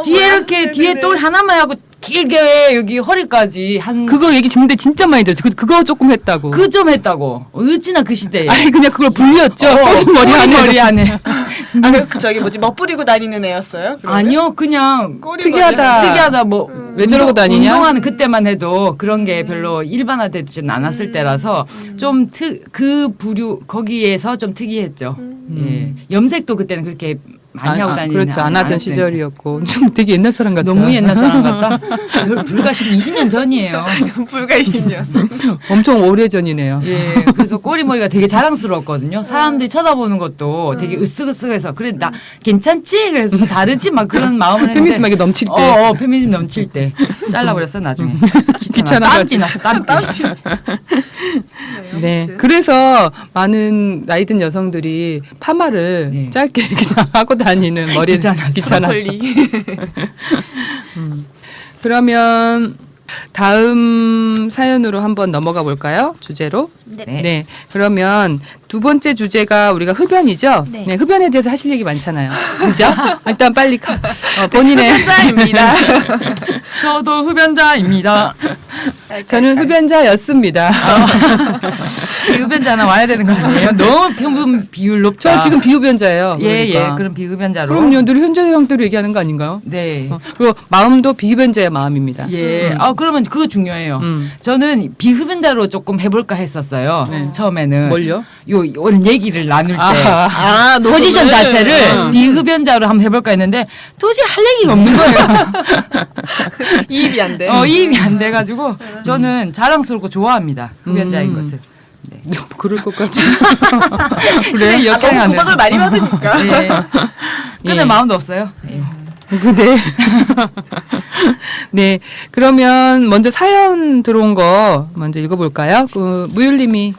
[SPEAKER 3] 뒤에 이렇게 뒤에 똘 하나만 하고 길게 여기 허리까지 한
[SPEAKER 2] 그거 얘기 근데 진짜 많이 들었죠. 그거 조금 했다고.
[SPEAKER 3] 그 좀 했다고. 어찌나 그 시대에.
[SPEAKER 2] 아니 그냥 그걸 불렸죠. 머리
[SPEAKER 3] 머리 안에.
[SPEAKER 1] 저기 뭐지 멋부리고 다니는 애였어요? 그러면?
[SPEAKER 3] 아니요, 그냥
[SPEAKER 1] 꼬리머리
[SPEAKER 2] 특이하다.
[SPEAKER 3] 특이하다 뭐
[SPEAKER 2] 왜 저러고 다니냐?
[SPEAKER 3] 운동하는 그때만 해도 그런 게 별로 일반화되지는 않았을 때라서 좀 그 부류 거기에서 좀 특이했죠. 예. 염색도 그때는 그렇게 많이 하고 다니는
[SPEAKER 2] 그렇죠. 안 하던
[SPEAKER 3] 않았으니까.
[SPEAKER 2] 시절이었고 좀 되게 옛날 사람 같다.
[SPEAKER 3] 너무 옛날 사람 같다. 불과 20년 전이에요.
[SPEAKER 1] 불과 20년.
[SPEAKER 2] 엄청 오래 전이네요.
[SPEAKER 3] 예, 그래서 꼬리머리가 되게 자랑스러웠거든요. 사람들이 쳐다보는 것도 되게 으쓱으쓱해서 그래 나 괜찮지? 그래서 좀 다르지? 막 그런 마음을 했는데
[SPEAKER 2] 페미니즘하게 넘칠 때.
[SPEAKER 3] 페미니즘 넘칠 때 잘라버렸어 나중에.
[SPEAKER 2] 귀찮아가지고.
[SPEAKER 3] 땀띠 났어 땀띠.
[SPEAKER 2] 네. 그래서 많은 나이 든 여성들이 파마를
[SPEAKER 3] 네.
[SPEAKER 2] 짧게 그냥 하고 다니는 머리
[SPEAKER 3] 귀찮아서.
[SPEAKER 2] 귀찮아서.
[SPEAKER 1] 컬리.
[SPEAKER 2] 그러면 다음 사연으로 한번 넘어가 볼까요? 주제로.
[SPEAKER 1] 네.
[SPEAKER 2] 네. 그러면 두 번째 주제가 우리가 흡연이죠.
[SPEAKER 1] 네.
[SPEAKER 2] 네. 흡연에 대해서 하실 얘기 많잖아요. 그죠? 일단 빨리 본인의
[SPEAKER 1] 흡연자입니다.
[SPEAKER 3] 저도 흡연자입니다.
[SPEAKER 2] 저는 흡연자였습니다.
[SPEAKER 3] 이 흡연자 하나 와야 되는 거 아니에요? 너무 평분 비율 높다.
[SPEAKER 2] 저 지금 비흡연자예요.
[SPEAKER 3] 예,
[SPEAKER 2] 그러니까.
[SPEAKER 3] 그럼 비흡연자로.
[SPEAKER 2] 그럼요. 늘 현재 형태로 얘기하는 거 아닌가요?
[SPEAKER 3] 네.
[SPEAKER 2] 그리고 마음도 비흡연자의 마음입니다.
[SPEAKER 3] 예. 그러면 그거 중요해요.
[SPEAKER 2] 음.
[SPEAKER 3] 저는 비흡연자로 조금 해볼까 했었어요.
[SPEAKER 2] 네.
[SPEAKER 3] 처음에는.
[SPEAKER 2] 뭘요?
[SPEAKER 3] 오늘 얘기를 나눌 때.
[SPEAKER 2] 아하.
[SPEAKER 3] 포지션 자체를 비흡연자로 한번 해볼까 했는데 도저히 할 얘기가 없는 거예요.
[SPEAKER 1] 이입이 안 돼.
[SPEAKER 3] 이입이 안 돼가지고 저는 자랑스럽고 좋아합니다. 흡연자인 것을.
[SPEAKER 2] 그럴 것까지.
[SPEAKER 3] 그래?
[SPEAKER 1] 너무 구박을 많이 받으니까.
[SPEAKER 3] 네. 근데
[SPEAKER 2] 예.
[SPEAKER 3] 마음도 없어요. 예.
[SPEAKER 2] 네. 네. 그러면 먼저 사연 들어온 거 먼저 읽어볼까요? 그 무율님이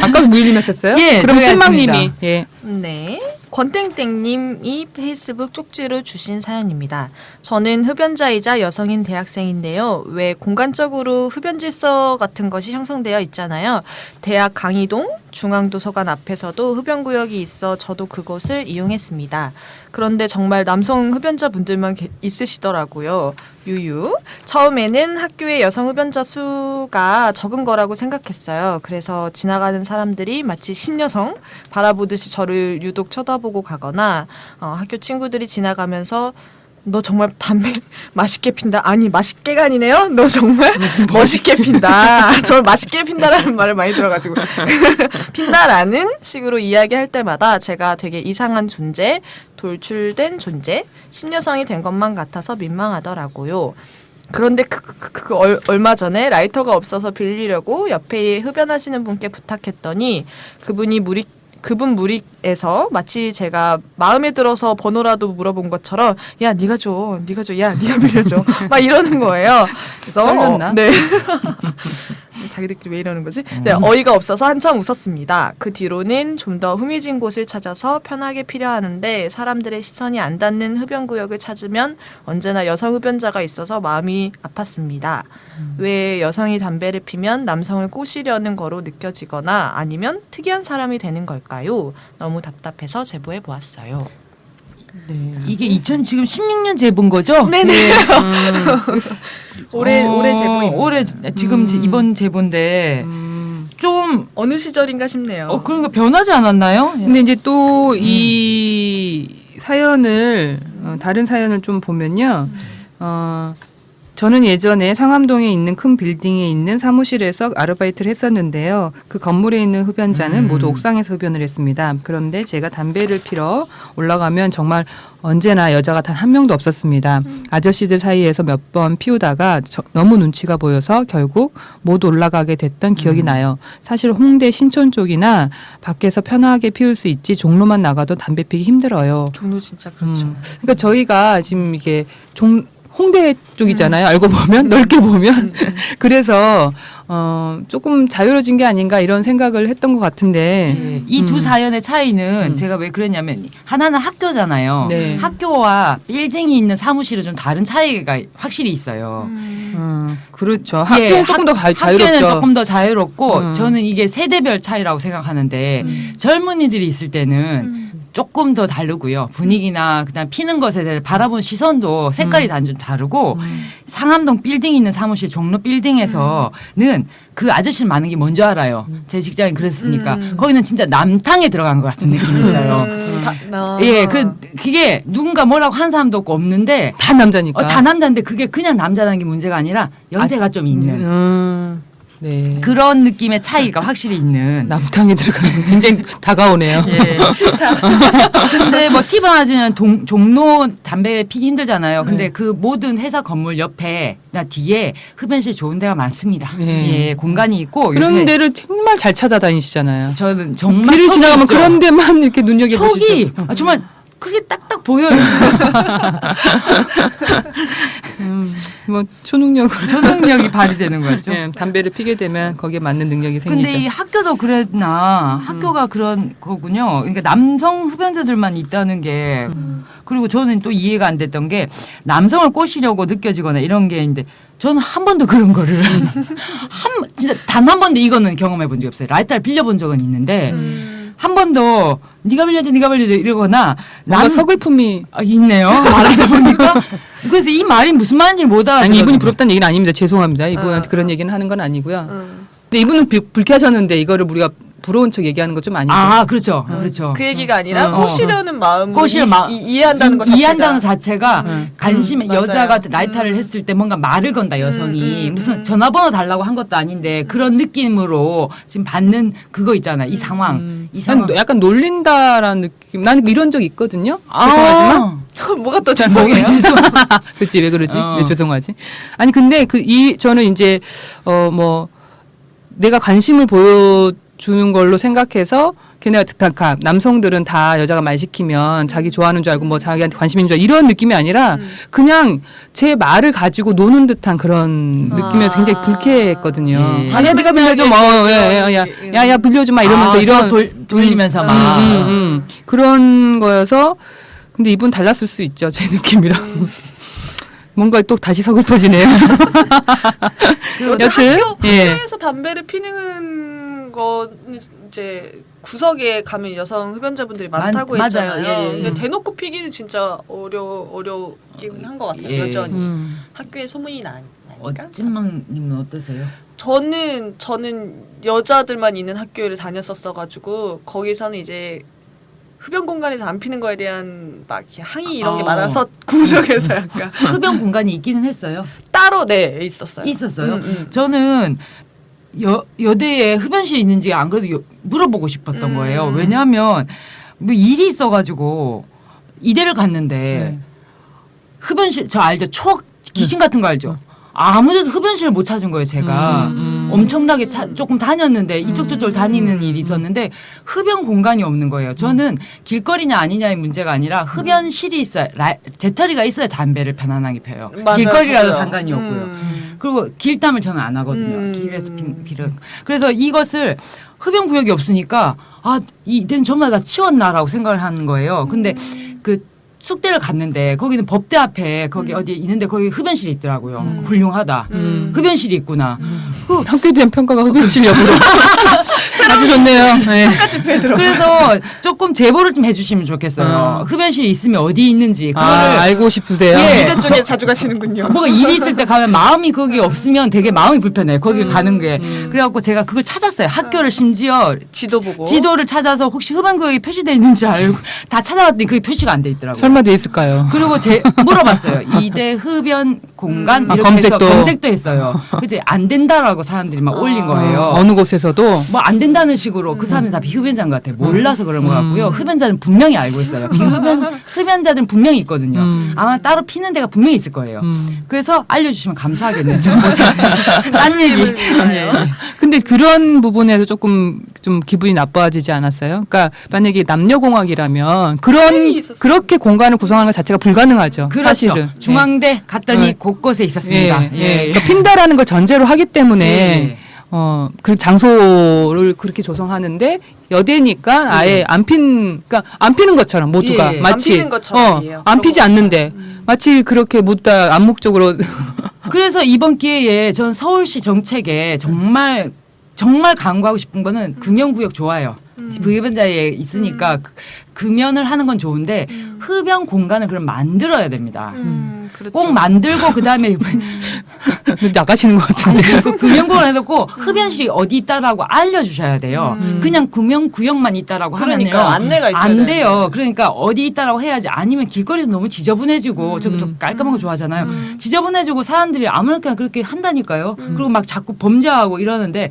[SPEAKER 2] 아까도 무율님 하셨어요?
[SPEAKER 3] 예,
[SPEAKER 2] 그럼
[SPEAKER 3] 제가
[SPEAKER 2] 찐망님이
[SPEAKER 3] 했습니다.
[SPEAKER 2] 예.
[SPEAKER 1] 네. 권땡땡님이 페이스북 쪽지로 주신 사연입니다. 저는 흡연자이자 여성인 대학생인데요. 왜 공간적으로 흡연 질서 같은 것이 형성되어 있잖아요. 대학 강의동 중앙도서관 앞에서도 흡연구역이 있어 저도 그곳을 이용했습니다. 그런데 정말 남성 흡연자분들만 있으시더라고요. 유유. 처음에는 학교에 여성 흡연자 수가 적은 거라고 생각했어요. 그래서 지나가는 사람들이 마치 신여성 바라보듯이 저를 유독 쳐다보고 가거나 학교 친구들이 지나가면서 너 정말 담배 맛있게 핀다. 아니 맛있게가 아니네요. 너 정말 멋있게 핀다. 저 맛있게 핀다라는 말을 많이 들어가지고 핀다라는 식으로 이야기할 때마다 제가 되게 이상한 존재, 돌출된 존재, 신여성이 된 것만 같아서 민망하더라고요. 그런데 얼마 전에 라이터가 없어서 빌리려고 옆에 흡연하시는 분께 부탁했더니 그분 무리에서 마치 제가 마음에 들어서 번호라도 물어본 것처럼 야 네가 줘, 야 네가 빌려줘 막 이러는 거예요. 그래서
[SPEAKER 2] 떨렸나?
[SPEAKER 1] 네. 자기들끼리 왜 이러는 거지? 네, 어이가 없어서 한참 웃었습니다. 그 뒤로는 좀 더 흐미진 곳을 찾아서 편하게 피려하는데 사람들의 시선이 안 닿는 흡연구역을 찾으면 언제나 여성 흡연자가 있어서 마음이 아팠습니다. 왜 여성이 담배를 피면 남성을 꼬시려는 거로 느껴지거나 아니면 특이한 사람이 되는 걸까요? 너무 답답해서 제보해 보았어요.
[SPEAKER 2] 네.
[SPEAKER 3] 이게 지금 16년 제본 거죠?
[SPEAKER 1] 네네. 올해 제보입니다.
[SPEAKER 3] 올해 지금 이번 제본데 좀
[SPEAKER 1] 어느 시절인가 싶네요.
[SPEAKER 3] 그러니까 변하지 않았나요?
[SPEAKER 2] 근데 이제 또 이 사연을 다른 사연을 좀 보면요. 저는 예전에 상암동에 있는 큰 빌딩에 있는 사무실에서 아르바이트를 했었는데요. 그 건물에 있는 흡연자는 모두 옥상에서 흡연을 했습니다. 그런데 제가 담배를 피러 올라가면 정말 언제나 여자가 단 한 명도 없었습니다. 아저씨들 사이에서 몇 번 피우다가 너무 눈치가 보여서 결국 못 올라가게 됐던 기억이 나요. 사실 홍대 신촌 쪽이나 밖에서 편하게 피울 수 있지 종로만 나가도 담배 피기 힘들어요.
[SPEAKER 1] 종로 진짜 그렇죠.
[SPEAKER 2] 그러니까 저희가 지금 이게 홍대 쪽이잖아요. 알고 보면 넓게 보면 그래서 조금 자유로워진 게 아닌가 이런 생각을 했던 것 같은데
[SPEAKER 3] 이 두 사연의 차이는 제가 왜 그랬냐면 하나는 학교잖아요.
[SPEAKER 2] 네.
[SPEAKER 3] 학교와 빌딩이 있는 사무실은 좀 다른 차이가 확실히 있어요.
[SPEAKER 2] 그렇죠. 학교는 조금 더 자유롭죠.
[SPEAKER 3] 학교는 조금 더 자유롭고 저는 이게 세대별 차이라고 생각하는데 젊은이들이 있을 때는 조금 더 다르고요. 분위기나 그다음 피는 것에 대해 바라본 시선도 색깔이 좀 다르고 상암동 빌딩이 있는 사무실 종로 빌딩에서는 그 아저씨는 많은 게 뭔지 알아요. 제 직장인 그랬으니까 거기는 진짜 남탕에 들어간 것 같은 느낌이 있어요. 예, 그게 누군가 뭐라고 한 사람도 없고 없는데
[SPEAKER 2] 다 남자니까.
[SPEAKER 3] 다 남자인데 그게 그냥 남자라는 게 문제가 아니라 연세가 좀 있는
[SPEAKER 2] 네.
[SPEAKER 3] 그런 느낌의 차이가 확실히 있는.
[SPEAKER 2] 남탕에 들어가는 굉장히 다가오네요.
[SPEAKER 3] 예. 싫다. 근데 뭐 팁 하나 주면 종로 담배 피기 힘들잖아요. 근데 그 모든 회사 건물 옆에나 뒤에 흡연실 좋은 데가 많습니다.
[SPEAKER 2] 네.
[SPEAKER 3] 예, 공간이 있고
[SPEAKER 2] 그런
[SPEAKER 3] 요즘에
[SPEAKER 2] 데를 정말 잘 찾아다니시잖아요.
[SPEAKER 3] 저는 정말
[SPEAKER 2] 길을
[SPEAKER 3] 턱이
[SPEAKER 2] 지나가면
[SPEAKER 3] 있죠.
[SPEAKER 2] 그런 데만 이렇게 눈여겨보시죠.
[SPEAKER 3] 턱이 정말 그렇게 딱딱 보여요.
[SPEAKER 2] 뭐 초능력으로
[SPEAKER 3] 초능력이 발휘되는 거죠.
[SPEAKER 2] 예, 담배를 피게 되면 거기에 맞는 능력이 생기죠.
[SPEAKER 3] 근데 이 학교도 그랬나? 학교가 그런 거군요. 그러니까 남성 흡연자들만 있다는 게 그리고 저는 또 이해가 안 됐던 게 남성을 꼬시려고 느껴지거나 이런 게 있는데 저는 한 번도 그런 거를 진짜 단 한 번도 이거는 경험해 본 적이 없어요. 라이터를 빌려본 적은 있는데 한 번도 네가 빌려줘 이러거나
[SPEAKER 2] 뭔가 서글픔이
[SPEAKER 3] 있네요. 말하다 보니까 그래서 이 말이 무슨 말인지 못 알아듣거든요.
[SPEAKER 2] 아니 이분이 부럽다는 얘기는 아닙니다. 죄송합니다. 이분한테 그런 얘기는 하는 건 아니고요. 근데 이분은 불쾌하셨는데 이거를 우리가 부러운 척 얘기하는 건 좀 아니죠.
[SPEAKER 3] 아 그렇죠, 그렇죠.
[SPEAKER 1] 그 얘기가 아니라
[SPEAKER 2] 어.
[SPEAKER 1] 꼬시려는 마음으로
[SPEAKER 3] 꼬시는 마음.
[SPEAKER 1] 이해한다는 것 자체가
[SPEAKER 3] 이해한다는 자체가 관심에
[SPEAKER 1] 맞아요.
[SPEAKER 3] 여자가 라이터를 했을 때 뭔가 말을 건다 여성이 무슨 전화번호 달라고 한 것도 아닌데 그런 느낌으로 지금 받는 그거 있잖아요. 이 상황, 이 상황.
[SPEAKER 2] 난 약간 놀린다라는 느낌. 나는 이런 적 있거든요. 죄송하지만.
[SPEAKER 1] 뭐가 또 죄송해요.
[SPEAKER 2] 그렇지 왜 그러지?
[SPEAKER 3] 어.
[SPEAKER 2] 왜 죄송하지? 아니 근데 저는 이제 뭐 내가 관심을 보여주는 걸로 생각해서 걔네가 다 남성들은 다 여자가 말 시키면 자기 좋아하는 줄 알고 뭐 자기한테 관심인 줄 알고 이런 느낌이 아니라 그냥 제 말을 가지고 노는 듯한 그런 느낌이어서 굉장히 불쾌했거든요.
[SPEAKER 3] 예.
[SPEAKER 2] 아니야 네가 빌려줘 야야 빌려줘 마 이러면서 이런
[SPEAKER 3] 돌리면서 막
[SPEAKER 2] 그런 거여서 근데 이분 달랐을 수 있죠 제 느낌이랑. 뭔가 또 다시 서글퍼지네요. 여튼
[SPEAKER 1] 학교에서 담배를 피는 거는 이제 구석에 가면 여성 흡연자분들이 많다고
[SPEAKER 3] 맞아요.
[SPEAKER 1] 했잖아요.
[SPEAKER 3] 예, 예.
[SPEAKER 1] 근데 대놓고 피기는 진짜 어려긴 한 것 같아요.
[SPEAKER 3] 예.
[SPEAKER 1] 여전히 학교에 소문이 나니까.
[SPEAKER 3] 찐망님은 어떠세요?
[SPEAKER 1] 저는 여자들만 있는 학교를 다녔었어가지고 거기서는 이제 흡연 공간에서 안 피는 거에 대한 막 이렇게 항의 이런 게 많아서 구석에서 약간
[SPEAKER 3] 흡연 공간이 있기는 했어요.
[SPEAKER 1] 따로 있었어요.
[SPEAKER 3] 있었어요. 저는 여대에 흡연실 있는지 안 그래도 물어보고 싶었던 거예요. 왜냐하면 뭐 일이 있어가지고 이대를 갔는데 흡연실 저 알죠? 귀신 같은 거 알죠? 아무데도 흡연실을 못 찾은 거예요, 제가. 엄청나게 조금 다녔는데 이쪽저쪽 다니는 일이 있었는데 흡연 공간이 없는 거예요. 저는 길거리냐 아니냐의 문제가 아니라 흡연실이 있어야 재터리가 있어야 담배를 편안하게 펴요.
[SPEAKER 1] 맞아요,
[SPEAKER 3] 길거리라도
[SPEAKER 1] 저도요.
[SPEAKER 3] 상관이 없고요. 그리고 길담을 저는 안 하거든요. 길에서 길을. 그래서 이것을 흡연 구역이 없으니까 이때는 전부 다 치웠나라고 생각을 하는 거예요. 근데 그 숙대를 갔는데 거기는 법대 앞에 거기 어디 있는데 거기 흡연실이 있더라고요. 훌륭하다. 흡연실이 있구나.
[SPEAKER 2] 학교에 대한 평가가 흡연실 여부로 아주 좋네요. 네.
[SPEAKER 1] 똑같이 배들어.
[SPEAKER 3] 그래서 조금 제보를 좀 해주시면 좋겠어요. 흡연실이 있으면 어디 있는지 그거를
[SPEAKER 2] 알고 싶으세요.
[SPEAKER 3] 예.
[SPEAKER 1] 이대 쪽에 자주 가시는군요.
[SPEAKER 3] 뭐가 일이 있을 때 가면 마음이 거기 없으면 되게 마음이 불편해요. 거기 가는 게. 그래갖고 제가 그걸 찾았어요. 학교를 심지어
[SPEAKER 1] 지도 보고.
[SPEAKER 3] 지도를 찾아서 혹시 흡연 구역이 표시되어 있는지 알고 다 찾아봤더니 그게 표시가 안 돼 있더라고요.
[SPEAKER 2] 설마 돼 있을까요?
[SPEAKER 3] 그리고 물어봤어요. 이대 흡연 공간 이렇게
[SPEAKER 2] 검색도.
[SPEAKER 3] 해서 검색도 했어요. 근데 안 된다라고 사람들이 막 올린 거예요.
[SPEAKER 2] 어느 곳에서도
[SPEAKER 3] 뭐 안 된다는 식으로 그 사람은 다 비흡연자인 것 같아요. 몰라서 그런 것 같고요. 흡연자는 분명히 알고 있어요. 흡연자들은 분명히 있거든요. 아마 따로 피는 데가 분명히 있을 거예요. 그래서 알려주시면 감사하겠네요. 딴 얘기. 예.
[SPEAKER 2] 근데 그런 부분에서 조금 좀 기분이 나빠지지 않았어요? 그러니까 만약에 남녀공학이라면
[SPEAKER 1] 당연히 있었어요.
[SPEAKER 2] 그렇게 공간을 구성하는 것 자체가 불가능하죠.
[SPEAKER 3] 그렇죠.
[SPEAKER 2] 사실은.
[SPEAKER 3] 중앙대 갔더니
[SPEAKER 2] 네.
[SPEAKER 3] 곳곳에 있었습니다.
[SPEAKER 2] 그러니까 핀다라는 걸 전제로 하기 때문에
[SPEAKER 3] 예.
[SPEAKER 2] 그 장소를 그렇게 조성하는데 여대니까 아예 그러니까 안 피는 것처럼 모두가
[SPEAKER 3] 예.
[SPEAKER 2] 마치
[SPEAKER 1] 안 피는 것처럼이에요.
[SPEAKER 2] 안 피지 않는데 마치 그렇게 묻다 암묵적으로
[SPEAKER 3] 그래서 이번 기회에 전 서울시 정책에 정말 강구하고 싶은 거는 금연구역 좋아요. 비흡연자에 있으니까 금연을 하는 건 좋은데 흡연 공간을 그럼 만들어야 됩니다.
[SPEAKER 1] 그렇죠.
[SPEAKER 3] 꼭 만들고 그다음에
[SPEAKER 2] 나가시는 것 같은데.
[SPEAKER 3] 그 금연구역을 해놓고 흡연실이 어디 있다라고 알려주셔야 돼요. 그냥 금연구역만 있다라고 하면요.
[SPEAKER 1] 그러니까 안내가 있어야
[SPEAKER 3] 안
[SPEAKER 1] 되는데.
[SPEAKER 3] 돼요. 그러니까 어디 있다라고 해야지. 아니면 길거리도 너무 지저분해지고 저기 좀 깔끔한 거 좋아하잖아요. 지저분해지고 사람들이 아무렇게나 그렇게 한다니까요. 그리고 막 자꾸 범죄하고 이러는데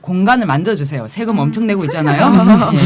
[SPEAKER 3] 공간을 만들어주세요. 세금 엄청 내고 있잖아요. 예.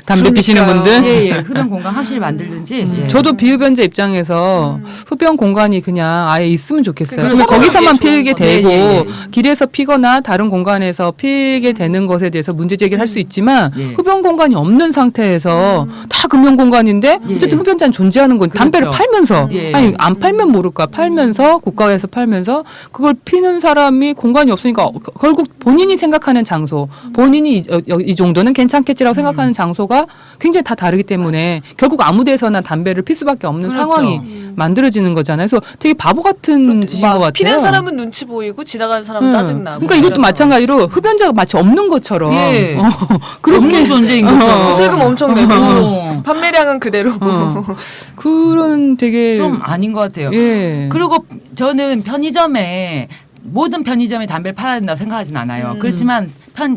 [SPEAKER 2] 담배 피시는 분들.
[SPEAKER 3] 예, 흡연 공간 확실히 만들든지. 예.
[SPEAKER 2] 저도 비흡연자 입장에서 흡연 공간이 그냥 아예 있으면 좋겠어요.
[SPEAKER 1] 그러니까
[SPEAKER 2] 그러면 거기서만
[SPEAKER 1] 좋은
[SPEAKER 2] 피게
[SPEAKER 1] 거죠.
[SPEAKER 2] 되고
[SPEAKER 3] 예, 예.
[SPEAKER 2] 길에서 피거나 다른 공간에서 피게 되는 것에 대해서 문제 제기를 할 수 있지만
[SPEAKER 3] 예.
[SPEAKER 2] 흡연 공간이 없는 상태에서 다 금연 공간인데
[SPEAKER 3] 예.
[SPEAKER 2] 어쨌든 흡연자는 존재하는 건
[SPEAKER 3] 그렇죠.
[SPEAKER 2] 담배를 팔면서
[SPEAKER 3] 예.
[SPEAKER 2] 아니 안 팔면 모를까 팔면서 국가에서 팔면서 그걸 피는 사람이 공간이 없으니까 결국 본인이 생각하는 장소 본인이 이 정도는 괜찮겠지라고 생각하는 장소가 굉장히 다 다르기 때문에 결국 아무 데서나 담배를 필 수밖에 없는
[SPEAKER 3] 그렇죠.
[SPEAKER 2] 상황이 만들어지는 거잖아요. 그래서 되게 바보 같은 짓인 것 같아요.
[SPEAKER 1] 피는 사람은 눈치 보이고 지나가는 사람은 짜증나고.
[SPEAKER 2] 그러니까 이것도 마찬가지로 흡연자가 마치 없는 것처럼
[SPEAKER 3] 예.
[SPEAKER 2] 그렇게
[SPEAKER 3] 없는 존재인 것처럼.
[SPEAKER 1] 세금 엄청 내고
[SPEAKER 3] 어.
[SPEAKER 1] 판매량은 그대로고.
[SPEAKER 2] 그런 되게
[SPEAKER 3] 좀 아닌 것 같아요.
[SPEAKER 2] 예.
[SPEAKER 3] 그리고 저는 모든 편의점에 담배를 팔아야 된다고 생각하진 않아요. 그렇지만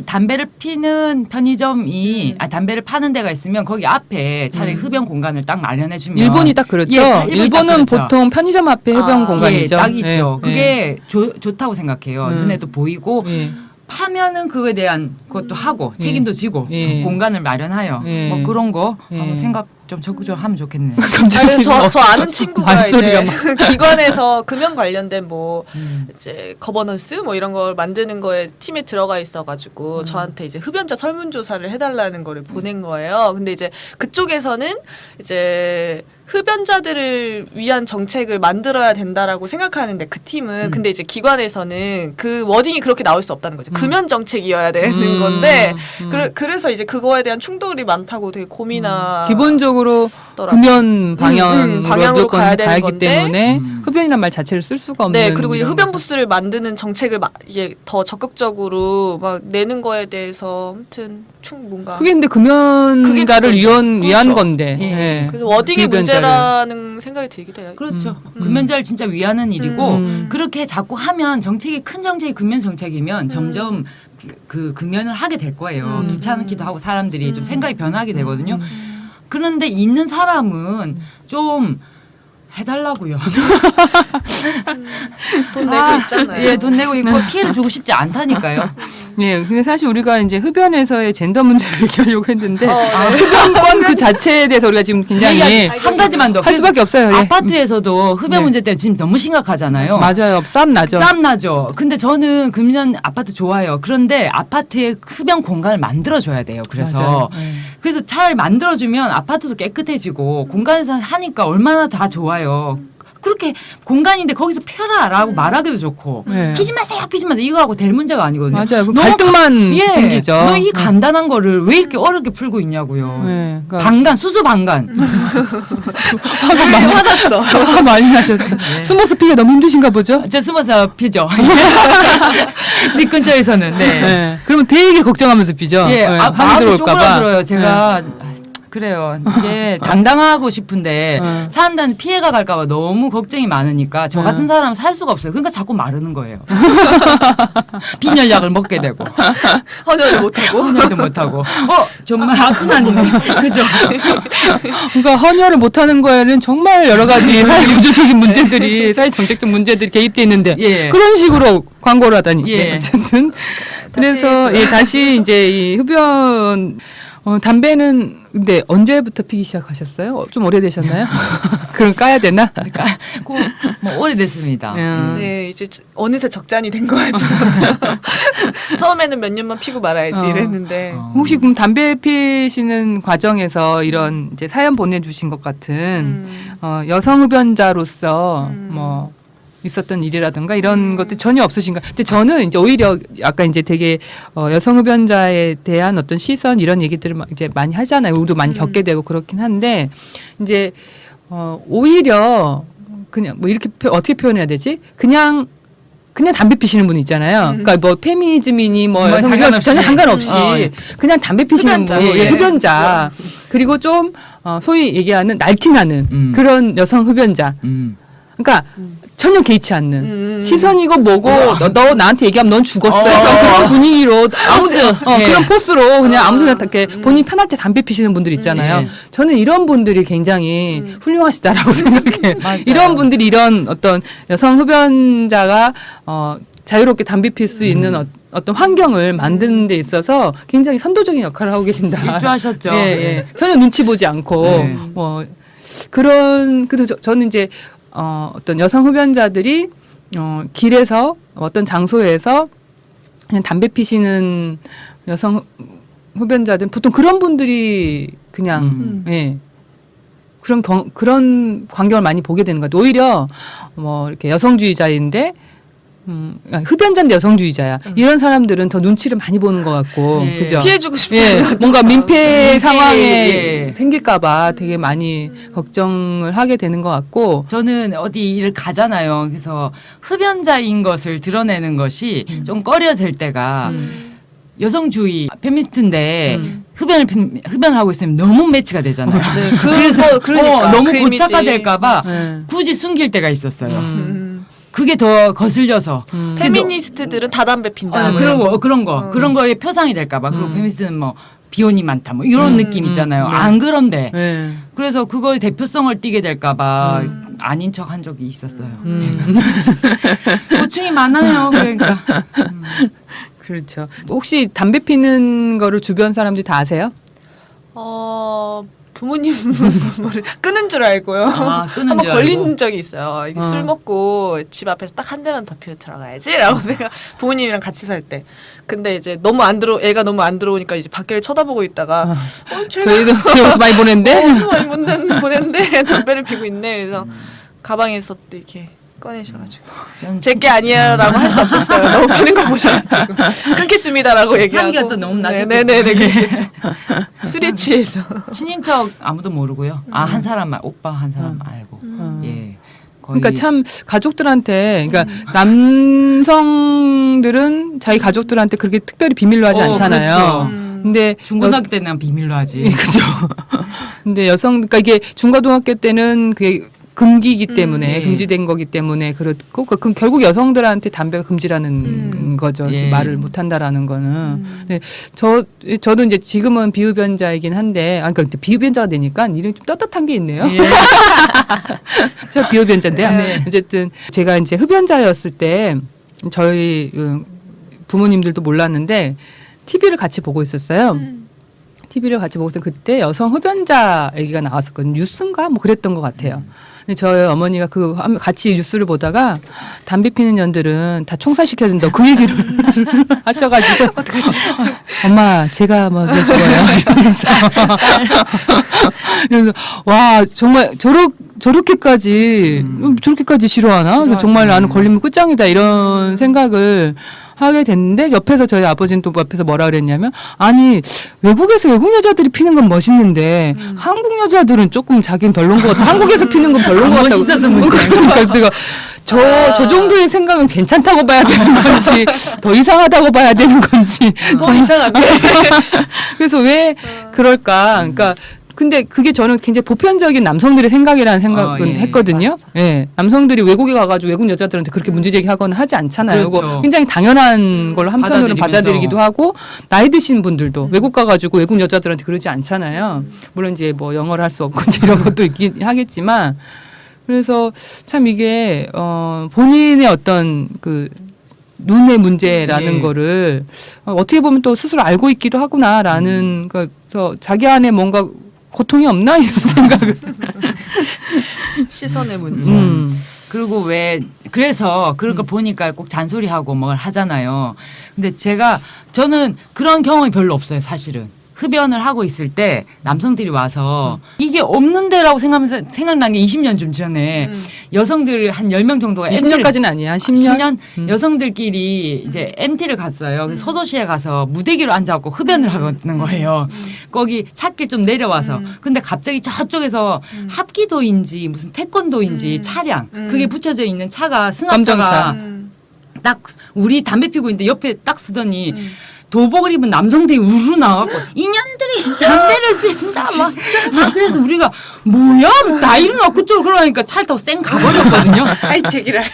[SPEAKER 3] 담배를 피는 편의점이 담배를 파는 데가 있으면 거기 앞에 차라리 흡연 공간을 딱 마련해 주면
[SPEAKER 2] 일본이 딱 그렇죠.
[SPEAKER 3] 예, 일본이 딱
[SPEAKER 2] 일본은
[SPEAKER 3] 그렇죠.
[SPEAKER 2] 보통 편의점 앞에 흡연 공간이죠.
[SPEAKER 3] 예, 딱 있죠.
[SPEAKER 2] 예.
[SPEAKER 3] 그게 좋다고 생각해요. 눈에도 보이고
[SPEAKER 2] 예.
[SPEAKER 3] 파면은 그거에 대한 것도 하고 책임도 지고
[SPEAKER 2] 예.
[SPEAKER 3] 공간을 마련하여
[SPEAKER 2] 예.
[SPEAKER 3] 뭐 그런 거
[SPEAKER 2] 예.
[SPEAKER 3] 한번 생각 좀 적극적으로 하면 좋겠네요.
[SPEAKER 1] 아니, 저 아는 친구가
[SPEAKER 2] 말소리가
[SPEAKER 1] 이제 기관에서 금연 관련된 뭐 이제 거버넌스 뭐 이런 걸 만드는 거에 팀에 들어가 있어가지고 저한테 이제 흡연자 설문조사를 해달라는 거를 보낸 거예요. 근데 이제 그쪽에서는 이제 흡연자들을 위한 정책을 만들어야 된다라고 생각하는데 그 팀은 근데 이제 기관에서는 그 워딩이 그렇게 나올 수 없다는 거죠. 금연 정책이어야 되는 건데 그래서 이제 그거에 대한 충돌이 많다고 되게 고민하.
[SPEAKER 2] 기본적으로
[SPEAKER 1] 더라고요.
[SPEAKER 2] 금연 방향으로
[SPEAKER 1] 방향으로
[SPEAKER 2] 무조건
[SPEAKER 1] 가야 되는
[SPEAKER 2] 가기
[SPEAKER 1] 건데.
[SPEAKER 2] 때문에 흡연이란 말 자체를 쓸 수가 없는.
[SPEAKER 1] 네, 그리고 이제
[SPEAKER 2] 이런
[SPEAKER 1] 흡연
[SPEAKER 2] 거죠.
[SPEAKER 1] 부스를 만드는 정책을 이게 더 적극적으로 막 내는 거에 대해서 아무튼 뭔가
[SPEAKER 2] 그게 근데 금연가를
[SPEAKER 1] 그게
[SPEAKER 2] 위한
[SPEAKER 1] 그렇죠.
[SPEAKER 2] 건데.
[SPEAKER 3] 예.
[SPEAKER 2] 예.
[SPEAKER 1] 그래서 워딩의
[SPEAKER 2] 흡연자를.
[SPEAKER 1] 문제라는 생각이 들기도 해요.
[SPEAKER 3] 그렇죠. 금연자를 진짜 위하는 일이고 그렇게 자꾸 하면 큰 정책이 금연 정책이면 점점 그 금연을 하게 될 거예요. 귀찮기도 하고 사람들이 좀 생각이 변하게 되거든요. 그런데 있는 사람은 좀 해달라고요.
[SPEAKER 1] 돈 내고 있잖아요.
[SPEAKER 3] 예, 돈 내고 있고 피해를 주고 싶지 않다니까요.
[SPEAKER 2] 예, 근데 사실 우리가 이제 흡연에서의 젠더 문제를 얘기하려고 했는데
[SPEAKER 1] 네.
[SPEAKER 2] 흡연권 그 자체에 대해서 우리가 지금 굉장히
[SPEAKER 3] 한 가지만 더.
[SPEAKER 2] 할 수밖에 없어요. 예.
[SPEAKER 3] 아파트에서도 흡연
[SPEAKER 2] 네.
[SPEAKER 3] 문제 때문에 지금 너무 심각하잖아요.
[SPEAKER 2] 맞아요. 싸움 나죠.
[SPEAKER 3] 싸움 나죠. 근데 저는 금연 아파트 좋아요. 그런데 아파트에 흡연 공간을 만들어줘야 돼요. 그래서
[SPEAKER 2] 맞아요. 네.
[SPEAKER 3] 그래서 차라리 만들어주면 아파트도 깨끗해지고 공간에서 하니까 얼마나 다 좋아요. 그렇게 공간인데 거기서 펴라라고 말하기도 좋고
[SPEAKER 2] 네.
[SPEAKER 3] 피지 마세요, 피지 마세요 이거하고 될 문제가 아니거든요.
[SPEAKER 2] 맞아요. 그
[SPEAKER 3] 너무
[SPEAKER 2] 갈등만
[SPEAKER 3] 예,
[SPEAKER 2] 생기죠.
[SPEAKER 3] 너이 간단한 거를 왜 이렇게 어렵게 풀고 있냐고요.
[SPEAKER 2] 네, 그러니까
[SPEAKER 3] 방간, 수수 방간.
[SPEAKER 2] 화가 많이
[SPEAKER 1] 화났어.
[SPEAKER 2] 화가 많이 나셨어. 숨어서 피기가 너무 힘드신가 보죠.
[SPEAKER 3] 저 숨어서 피죠. 집 근처에서는. 네.
[SPEAKER 2] 네. 그러면 되게 걱정하면서 피죠.
[SPEAKER 3] 예,
[SPEAKER 2] 네,
[SPEAKER 3] 마음이
[SPEAKER 2] 화가 들어올까봐.
[SPEAKER 3] 쪼그라들어요. 제가 그래요. 이게 당당하고 싶은데
[SPEAKER 2] 네.
[SPEAKER 3] 사람들한테 피해가 갈까봐 너무 걱정이 많으니까 저 같은 사람은 살 수가 없어요. 그러니까 자꾸 마르는 거예요. 빈혈약을 먹게 되고
[SPEAKER 1] 헌혈을 못하고.
[SPEAKER 3] 헌혈도 못하고. 정말 악순환이네. 그죠?
[SPEAKER 2] 그러니까 헌혈을 못하는 거에는 정말 여러 가지 사회 구조적인 문제들이 사회 정책적 문제들이 개입돼 있는데
[SPEAKER 3] 예.
[SPEAKER 2] 그런 식으로 광고를 하다니.
[SPEAKER 3] 예.
[SPEAKER 2] 네, 어쨌든 그래서 다시 이제 이 흡연 담배는 근데 언제부터 피기 시작하셨어요? 좀 오래되셨나요? 그럼 까야 되나?
[SPEAKER 3] 뭐 오래됐습니다.
[SPEAKER 1] 네, 이제 어느새 적잔이 된 것 같아요. 처음에는 몇 년만 피고 말아야지 이랬는데.
[SPEAKER 2] 혹시 그럼 담배 피시는 과정에서 이런 이제 사연 보내주신 것 같은 여성 흡연자로서 뭐 있었던 일이라든가 이런 것도 전혀 없으신가? 근데 저는 이제 오히려 아까 이제 되게 여성 흡연자에 대한 어떤 시선 이런 얘기들을 이제 많이 하잖아요. 우리도 많이 겪게 되고 그렇긴 한데 이제 오히려 그냥 뭐 이렇게 어떻게 표현해야 되지? 그냥 담배 피시는 분 있잖아요. 그러니까 뭐 페미니즘이니 뭐 여성 흡연 전혀 상관없이 그냥 담배 피시는
[SPEAKER 1] 흡연자.
[SPEAKER 2] 분,
[SPEAKER 1] 예.
[SPEAKER 2] 흡연자. 그리고 좀 소위 얘기하는 날티나는 그런 여성 흡연자. 그러니까 전혀 개의치 않는 시선이고 뭐고 너 나한테 얘기하면 넌 죽었어. 약간 그런 분위기로 그런 포스로 그냥 아무데나 이렇게 본인 편할 때 담배 피시는 분들 있잖아요.
[SPEAKER 3] 예.
[SPEAKER 2] 저는 이런 분들이 굉장히 훌륭하시다라고 생각해요.
[SPEAKER 3] 맞아요.
[SPEAKER 2] 이런 분들이 이런 어떤 여성 흡연자가 자유롭게 담배 필 수 있는 어떤 환경을 만드는 데 있어서 굉장히 선도적인 역할을 하고 계신다.
[SPEAKER 3] 일조하셨죠.
[SPEAKER 2] 예, 예. 전혀 눈치 보지 않고
[SPEAKER 3] 네.
[SPEAKER 2] 뭐 그런 그래서 저는 이제 어떤 여성 흡연자들이 길에서 어떤 장소에서 그냥 담배 피시는 여성 흡연자들 보통 그런 분들이 그냥 예. 그런 광경을 많이 보게 되는 것 같아요. 오히려 뭐 이렇게 여성주의자인데 흡연자인데 여성주의자야. 이런 사람들은 더 눈치를 많이 보는 것 같고,
[SPEAKER 3] 예.
[SPEAKER 2] 그죠?
[SPEAKER 1] 피해주고 싶지
[SPEAKER 2] 예,
[SPEAKER 1] 않아.
[SPEAKER 2] 뭔가 민폐 상황에
[SPEAKER 3] 예.
[SPEAKER 2] 생길까봐 되게 많이 걱정을 하게 되는 것 같고,
[SPEAKER 3] 저는 어디를 가잖아요. 그래서 흡연자인 것을 드러내는 것이 좀 꺼려질 때가 여성주의 페미니스트인데 흡연을 하고 있으면 너무 매치가 되잖아요.
[SPEAKER 1] 네,
[SPEAKER 3] 그러니까 너무
[SPEAKER 1] 그 이미지.
[SPEAKER 3] 고착화될까봐
[SPEAKER 2] 예.
[SPEAKER 3] 굳이 숨길 때가 있었어요.
[SPEAKER 1] 음.
[SPEAKER 3] 그게 더 거슬려서.
[SPEAKER 1] 페미니스트들은 다 담배 핀다.
[SPEAKER 3] 그런 거에 표상이 될까봐. 그리고 페미니스트는 뭐 비혼이 많다, 뭐 이런 느낌 있잖아요.
[SPEAKER 2] 네.
[SPEAKER 3] 안 그런데.
[SPEAKER 2] 예.
[SPEAKER 3] 그래서 그거의 대표성을 띠게 될까봐 아닌 척 한 적이 있었어요. 고충이 많아요. 그러니까.
[SPEAKER 2] 그렇죠. 혹시 담배 피는 거를 주변 사람들이 다 아세요?
[SPEAKER 1] 부모님 끊은 줄 알고요.
[SPEAKER 3] 아, 끊은
[SPEAKER 1] 한번
[SPEAKER 3] 줄
[SPEAKER 1] 걸린
[SPEAKER 3] 알고.
[SPEAKER 1] 적이 있어요. 이게 술 먹고 집 앞에서 딱 한 대만 더 피워 들어가야지라고 생각. 부모님이랑 같이 살 때. 근데 이제 애가 너무 안 들어오니까 이제 밖을 쳐다보고 있다가
[SPEAKER 2] 저희도 집에서 많이 보냈는데
[SPEAKER 1] 많이 보냈는데 담배를 피고 있네. 그래서 가방에서 또 이렇게 꺼내셔가지고 제게 아니야라고 할 수 없었어요. 너무 피는 거 보셔가지고 끊겠습니다라고 얘기하고.
[SPEAKER 3] 향기가 또 너무 나셨겠죠.
[SPEAKER 1] 네네네 그렇겠죠. 술에 취해서.
[SPEAKER 3] 친인척 아무도 모르고요. 한 사람만 오빠 한 사람 알고. 예. 거의
[SPEAKER 2] 그러니까 참 가족들한테 그러니까 남성들은 자기 가족들한테 그렇게 특별히 비밀로 하지 않잖아요.
[SPEAKER 3] 그렇죠.
[SPEAKER 2] 근데
[SPEAKER 3] 중고등학교 때는 비밀로 하지.
[SPEAKER 2] 그죠. 근데 그러니까 이게 중고등학교 때는 그게 금기이기 때문에
[SPEAKER 3] 예.
[SPEAKER 2] 금지된 거기 때문에 그렇고 그 결국 여성들한테 담배가 금지라는 거죠.
[SPEAKER 3] 예.
[SPEAKER 2] 말을 못 한다라는 거는. 근데 저도 이제 지금은 비흡연자이긴 한데 그러니까 비흡연자가 되니까 이름이 좀 떳떳한 게 있네요.
[SPEAKER 3] 예.
[SPEAKER 2] 저 비흡연자인데요.
[SPEAKER 3] 네.
[SPEAKER 2] 어쨌든 제가 이제 흡연자였을 때 저희 부모님들도 몰랐는데 TV를 같이 보고 있었어요. TV를 같이 보고서 그때 여성 흡연자 얘기가 나왔었거든요. 뉴스인가 뭐 그랬던 것 같아요. 근데 저희 어머니가 같이 뉴스를 보다가 담배 피는 년들은 다 총살시켜야 된다고 그 얘기를 하셔가지고 엄마 제가 먼저 죽어요 이러면서 그래서 와 정말 저렇게까지 싫어하나?
[SPEAKER 3] 싫어하시네.
[SPEAKER 2] 정말 나는 걸리면 끝장이다 이런 생각을 하게 됐는데 옆에서 저희 아버지는 또 옆에서 뭐라 그랬냐면 아니 외국에서 외국 여자들이 피는 건 멋있는데 한국 여자들은 조금 자기는 별론 것 같아. 한국에서 피는 건 별론 것 같다고.
[SPEAKER 3] 멋있어서 문제야.
[SPEAKER 2] 그래서 내가 저 정도의 생각은 괜찮다고 봐야 되는 건지 더 이상하다고 봐야 되는 건지
[SPEAKER 1] 더 이상한데.
[SPEAKER 2] 그래서 왜 그럴까? 그러니까 근데 그게 저는 굉장히 보편적인 남성들의 생각이라는 생각은
[SPEAKER 3] 예.
[SPEAKER 2] 했거든요. 예. 남성들이 외국에 가가지고 외국 여자들한테 그렇게 문제제기하거나 하지 않잖아요.
[SPEAKER 3] 그렇죠.
[SPEAKER 2] 그거 굉장히 당연한 걸로 한편으로는
[SPEAKER 3] 받아들이면서.
[SPEAKER 2] 받아들이기도 하고 나이 드신 분들도 외국 가가지고 외국 여자들한테 그러지 않잖아요. 물론 이제 뭐 영어를 할 수 없고 이제 이런 것도 있긴 하겠지만 그래서 참 이게 본인의 어떤 그 눈의 문제라는
[SPEAKER 3] 예.
[SPEAKER 2] 거를 어떻게 보면 또 스스로 알고 있기도 하구나라는 그래서 자기 안에 뭔가 고통이 없나 이런 생각을
[SPEAKER 1] 시선의 문제.
[SPEAKER 3] 그리고 그래서 그런 걸 보니까 꼭 잔소리하고 뭘 하잖아요. 근데 저는 그런 경험이 별로 없어요, 사실은. 흡연을 하고 있을 때 남성들이 와서 이게 없는데라고 생각난 게 20년 좀 전에 여성들 한 10명 정도가
[SPEAKER 2] 20년까지는 아니야. 한 10년?
[SPEAKER 3] 여성들끼리 이제 MT를 갔어요. 그래서 소도시에 가서 무대기로 앉아갖고 흡연을 하는 거예요. 거기 찾길 좀 내려와서. 근데 갑자기 저쪽에서 합기도인지 무슨 태권도인지 차량 그게 붙여져 있는 차가 승합차가
[SPEAKER 2] 깜정차.
[SPEAKER 3] 딱 우리 담배 피고 있는데 옆에 딱 쓰더니 도복을 입은 남성들이 우르르 나와갖고 이년들이 담배를 핀다 막 그래서 우리가 뭐야 하면서 다 일어나고 그쪽으로 그러니까 차를 타고 쌩 가버렸거든요.
[SPEAKER 1] 아이 제기랄.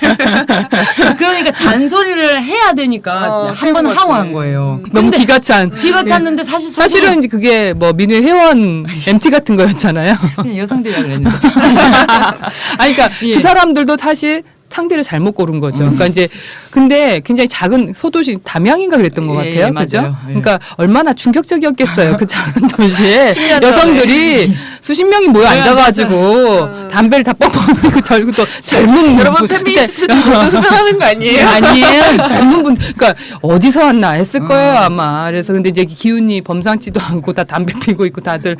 [SPEAKER 3] 그러니까 잔소리를 해야 되니까 한 번 하고 한 거예요.
[SPEAKER 2] 너무 기가 찬.
[SPEAKER 3] 기가 찼는데
[SPEAKER 2] 사실은 이제 그게 뭐 민회 회원 MT 같은 거였잖아요.
[SPEAKER 3] 그냥 여성들이라 그랬는데
[SPEAKER 2] 아니 그러니까
[SPEAKER 3] 예.
[SPEAKER 2] 그 사람들도 사실 상대를 잘못 고른 거죠. 그러니까 이제 근데 굉장히 작은 소도시 담양인가 그랬던 것
[SPEAKER 3] 예,
[SPEAKER 2] 같아요.
[SPEAKER 3] 예,
[SPEAKER 2] 그죠?
[SPEAKER 3] 맞아요. 예.
[SPEAKER 2] 그러니까 얼마나 충격적이었겠어요. 그 작은 도시에
[SPEAKER 1] 10년
[SPEAKER 2] 여성들이 수십 명이 모여 앉아가지고 담배를 다 뻥뻥 피고 절고 또 젊은
[SPEAKER 1] 여러분
[SPEAKER 2] 분,
[SPEAKER 1] 페미니스트들
[SPEAKER 2] 그때
[SPEAKER 1] 모두 흡연하는 거 아니에요?
[SPEAKER 2] 아니에요. 젊은 분, 그러니까 어디서 왔나 했을 거예요 아마. 그래서 근데 이제 기운이 범상치도 않고 다 담배 피고 있고 다들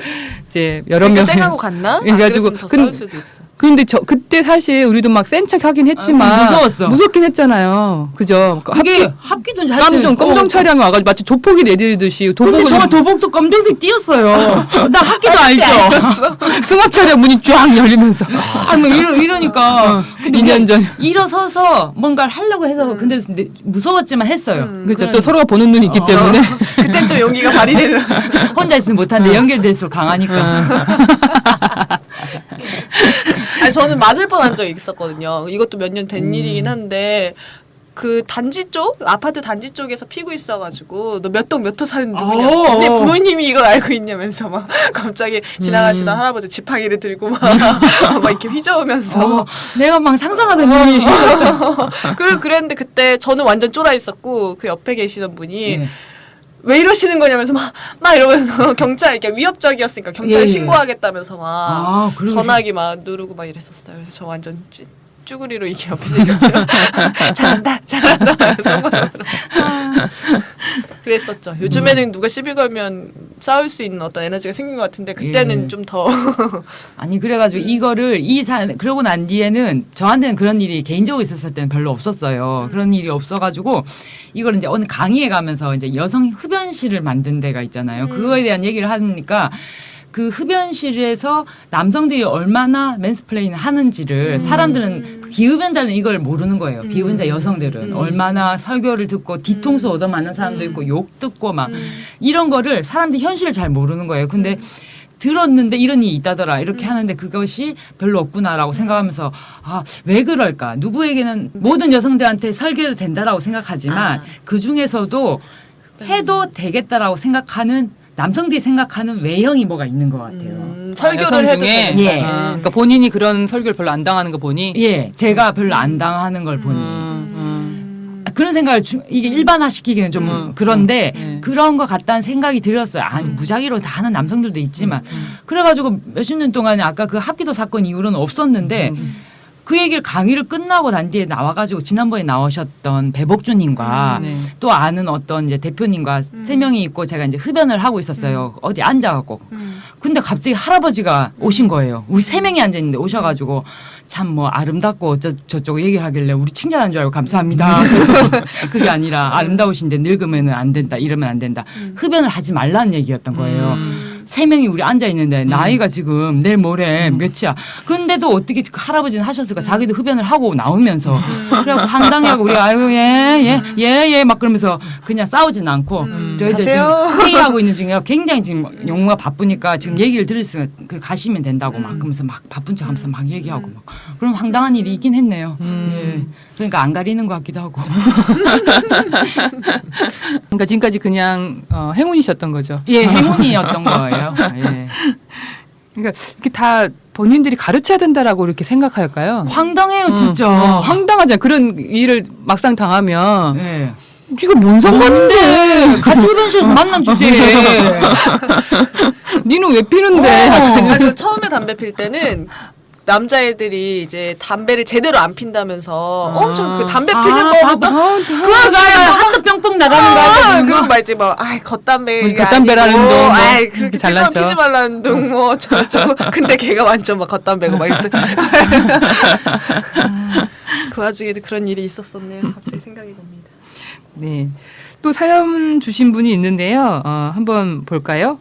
[SPEAKER 2] 이제 여러
[SPEAKER 1] 그러니까
[SPEAKER 2] 명.
[SPEAKER 1] 쌩하고 갔나?
[SPEAKER 2] 그래가지고
[SPEAKER 1] 더 싸울 수도 있어.
[SPEAKER 2] 근데 그때 사실 우리도 막 센 척 하긴 했지만
[SPEAKER 3] 무서웠어.
[SPEAKER 2] 무섭긴 했잖아요. 그죠?
[SPEAKER 3] 그게 합기도
[SPEAKER 2] 검정 차량이 와가지고 마치 조폭이 내리듯이
[SPEAKER 3] 근데
[SPEAKER 2] 도복을
[SPEAKER 3] 정말 도복도 검정색 띄었어요. 나 합기도 알죠.
[SPEAKER 2] 승합 차량 문이 쫙 열리면서
[SPEAKER 3] 뭐 이러니까. 근데
[SPEAKER 2] 2년 전.
[SPEAKER 3] 일어서서 뭔가를 하려고 해서 근데 무서웠지만 했어요.
[SPEAKER 2] 그죠? 또 서로가 보는 눈이 있기 때문에
[SPEAKER 1] 그땐 좀 용기가 발휘되는.
[SPEAKER 3] 혼자 있으면 못하는데 연결될수록 강하니까.
[SPEAKER 1] 아니 저는 맞을 뻔한 적이 있었거든요. 이것도 몇 년 된 일이긴 한데 그 단지 쪽 아파트 단지 쪽에서 피고 있어가지고 너 몇 동 몇 호 사는 누구냐?
[SPEAKER 3] 어.
[SPEAKER 1] 내 부모님이 이걸 알고 있냐면서 막 갑자기 지나가시던 할아버지 지팡이를 들고 막 이렇게 휘저으면서
[SPEAKER 3] 내가 막 상상하던 일이.
[SPEAKER 1] 그리고 그랬는데 그때 저는 완전 쫄아 있었고 그 옆에 계시던 분이
[SPEAKER 3] 예.
[SPEAKER 1] 왜 이러시는 거냐면서 막 이러면서 경찰 이렇게 위협적이었으니까 경찰에
[SPEAKER 3] 예, 예.
[SPEAKER 1] 신고하겠다면서 막
[SPEAKER 3] 그러게.
[SPEAKER 1] 전화기 막 누르고 막 이랬었어요. 그래서 저 완전 쭈구리로 이게 옆에서 얘기했죠. 잘한다 손가락으로. 그랬었죠. 요즘에는 누가 시비 걸면 싸울 수 있는 어떤 에너지가 생긴 것 같은데 그때는
[SPEAKER 3] 예.
[SPEAKER 1] 좀 더
[SPEAKER 3] 아니 그래가지고 이거를 그러고 난 뒤에는 저한테는 그런 일이 개인적으로 있었을 때는 별로 없었어요. 그런 일이 없어가지고 이걸 이제 어느 강의에 가면서 이제 여성 흡연실을 만든 데가 있잖아요. 그거에 대한 얘기를 하니까 그 흡연실에서 남성들이 얼마나 맨스플레인을 하는지를 사람들은 비흡연자는 이걸 모르는 거예요. 비흡연자 여성들은 얼마나 설교를 듣고 뒤통수 얻어맞는 사람도 있고 욕 듣고 막 이런 거를 사람들이 현실을 잘 모르는 거예요. 근데 들었는데 이런 일이 있다더라 이렇게 하는데 그것이 별로 없구나라고 생각하면서 왜 그럴까 누구에게는 모든 여성들한테 설교도 된다라고 생각하지만 그 중에서도 해도 되겠다라고 생각하는 남성들이 생각하는 외형이 뭐가 있는 것 같아요.
[SPEAKER 1] 설교를
[SPEAKER 2] 여성
[SPEAKER 1] 해도
[SPEAKER 2] 중에
[SPEAKER 1] 되는
[SPEAKER 3] 예.
[SPEAKER 2] 그러니까 본인이 그런 설교를 별로 안 당하는 거 보니
[SPEAKER 3] 예, 제가 별로 안 당하는 걸 보니 그런 생각을 이게 일반화시키기는 좀 그런데 그런 것 같다는 생각이 들었어요. 아니 무작위로 다 하는 남성들도 있지만 그래가지고 몇십 년 동안에 아까 그 합기도 사건 이후로는 없었는데 그 얘기를 강의를 끝나고 난 뒤에 나와가지고 지난번에 나오셨던 배복주님과
[SPEAKER 2] 네.
[SPEAKER 3] 또 아는 어떤 이제 대표님과 세 명이 있고 제가 이제 흡연을 하고 있었어요. 어디 앉아갖고. 근데 갑자기 할아버지가 오신 거예요. 우리 세 명이 앉아 있는데 오셔가지고 참 뭐 아름답고 저쩌고 얘기하길래 우리 칭찬한 줄 알고 감사합니다. 그게 아니라 아름다우신데 늙으면 안 된다. 이러면 안 된다. 흡연을 하지 말라는 얘기였던 거예요. 세 명이 우리 앉아 있는데 나이가 지금 내일 모레 몇이야. 근데도 어떻게 그 할아버지는 하셨을까? 자기도 흡연을 하고 나오면서 그래갖고 황당해하고 우리가 아이고 예 막 그러면서 그냥 싸우진 않고 저희들
[SPEAKER 1] 가세요.
[SPEAKER 3] 지금 회의하고 있는 중이에요. 굉장히 지금 영무가 바쁘니까 지금 얘기를 들을 수 가시면 된다고 막 그러면서 막 바쁜 척하면서 막 얘기하고 막 그런 황당한 일이 있긴 했네요. 예. 그러니까 안 가리는 것 같기도 하고.
[SPEAKER 2] 그러니까 지금까지 그냥 행운이셨던 거죠.
[SPEAKER 3] 예, 행운이었던 거예요. 예.
[SPEAKER 2] 그러니까 이렇게 다 본인들이 가르쳐야 된다라고 이렇게 생각할까요?
[SPEAKER 3] 황당해요, 진짜.
[SPEAKER 2] 황당하잖아. 그런 일을 막상 당하면
[SPEAKER 3] 예.
[SPEAKER 2] 네가 뭔 상관인데?
[SPEAKER 3] 같이 흡연실에서 만난 주제에.
[SPEAKER 2] 니는 왜 피는데?
[SPEAKER 1] 그래서 처음에 담배 필 때는 남자애들이 이제 담배를 제대로 안 핀다면서 엄청 그 담배 피는 법으로
[SPEAKER 3] 그거가 한도 뿅뿅 나가는 거 아니야?
[SPEAKER 1] 그럼 막 이제 뭐 겉담배
[SPEAKER 2] 무슨 겉담배라는 둥, 뭐
[SPEAKER 1] 그렇게
[SPEAKER 2] 이렇게 잘났죠.
[SPEAKER 1] 피지 말라는 둥 뭐 저쩌고 근데 걔가 완전 막 겉담배고 막 이랬어. 그 와중에도 그런 일이 있었었네요. 갑자기 생각이 납니다.
[SPEAKER 2] 네. 또 사연 주신 분이 있는데요. 한번 볼까요?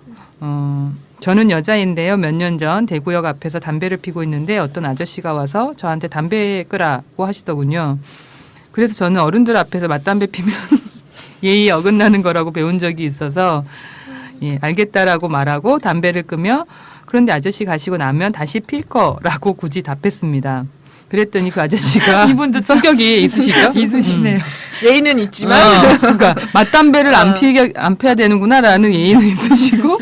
[SPEAKER 2] 저는 여자인데요. 몇 년 전 대구역 앞에서 담배를 피고 있는데 어떤 아저씨가 와서 저한테 담배 끄라고 하시더군요. 그래서 저는 어른들 앞에서 맞담배 피면 예의에 어긋나는 거라고 배운 적이 있어서 예, 알겠다라고 말하고 담배를 끄며 그런데 아저씨 가시고 나면 다시 필 거라고 굳이 답했습니다. 그랬더니 그 아저씨가
[SPEAKER 3] 이분도 참
[SPEAKER 2] 성격이 있으시죠?
[SPEAKER 3] 있으시네요.
[SPEAKER 1] 예의는 있지만
[SPEAKER 2] 그러니까 맞담배를 안 피해야 되는구나라는 예의는 있으시고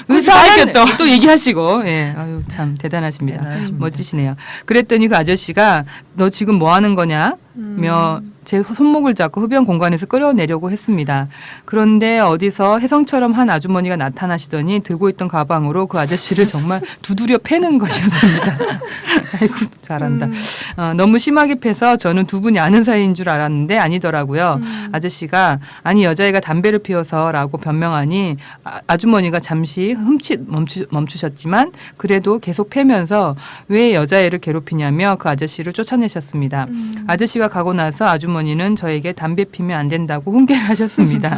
[SPEAKER 2] 의사는 또 얘기하시고 예, 아유 참 대단하십니다.
[SPEAKER 3] 대단하십니다.
[SPEAKER 2] 멋지시네요. 그랬더니 그 아저씨가 너 지금 뭐 하는 거냐? 며 제 손목을 잡고 흡연 공간에서 끌어내려고 했습니다. 그런데 어디서 혜성처럼 한 아주머니가 나타나시더니 들고 있던 가방으로 그 아저씨를 정말 두드려 패는 것이었습니다. 아이고 잘한다. 너무 심하게 패서 저는 두 분이 아는 사이인 줄 알았는데 아니더라고요. 아저씨가 아니 여자애가 담배를 피워서라고 변명하니 아주머니가 잠시 흠칫 멈추셨지만 그래도 계속 패면서 왜 여자애를 괴롭히냐며 그 아저씨를 쫓아내셨습니다. 아저씨가 가고 나서 아주머니는 저에게 담배 피면 안 된다고 훈계를 하셨습니다.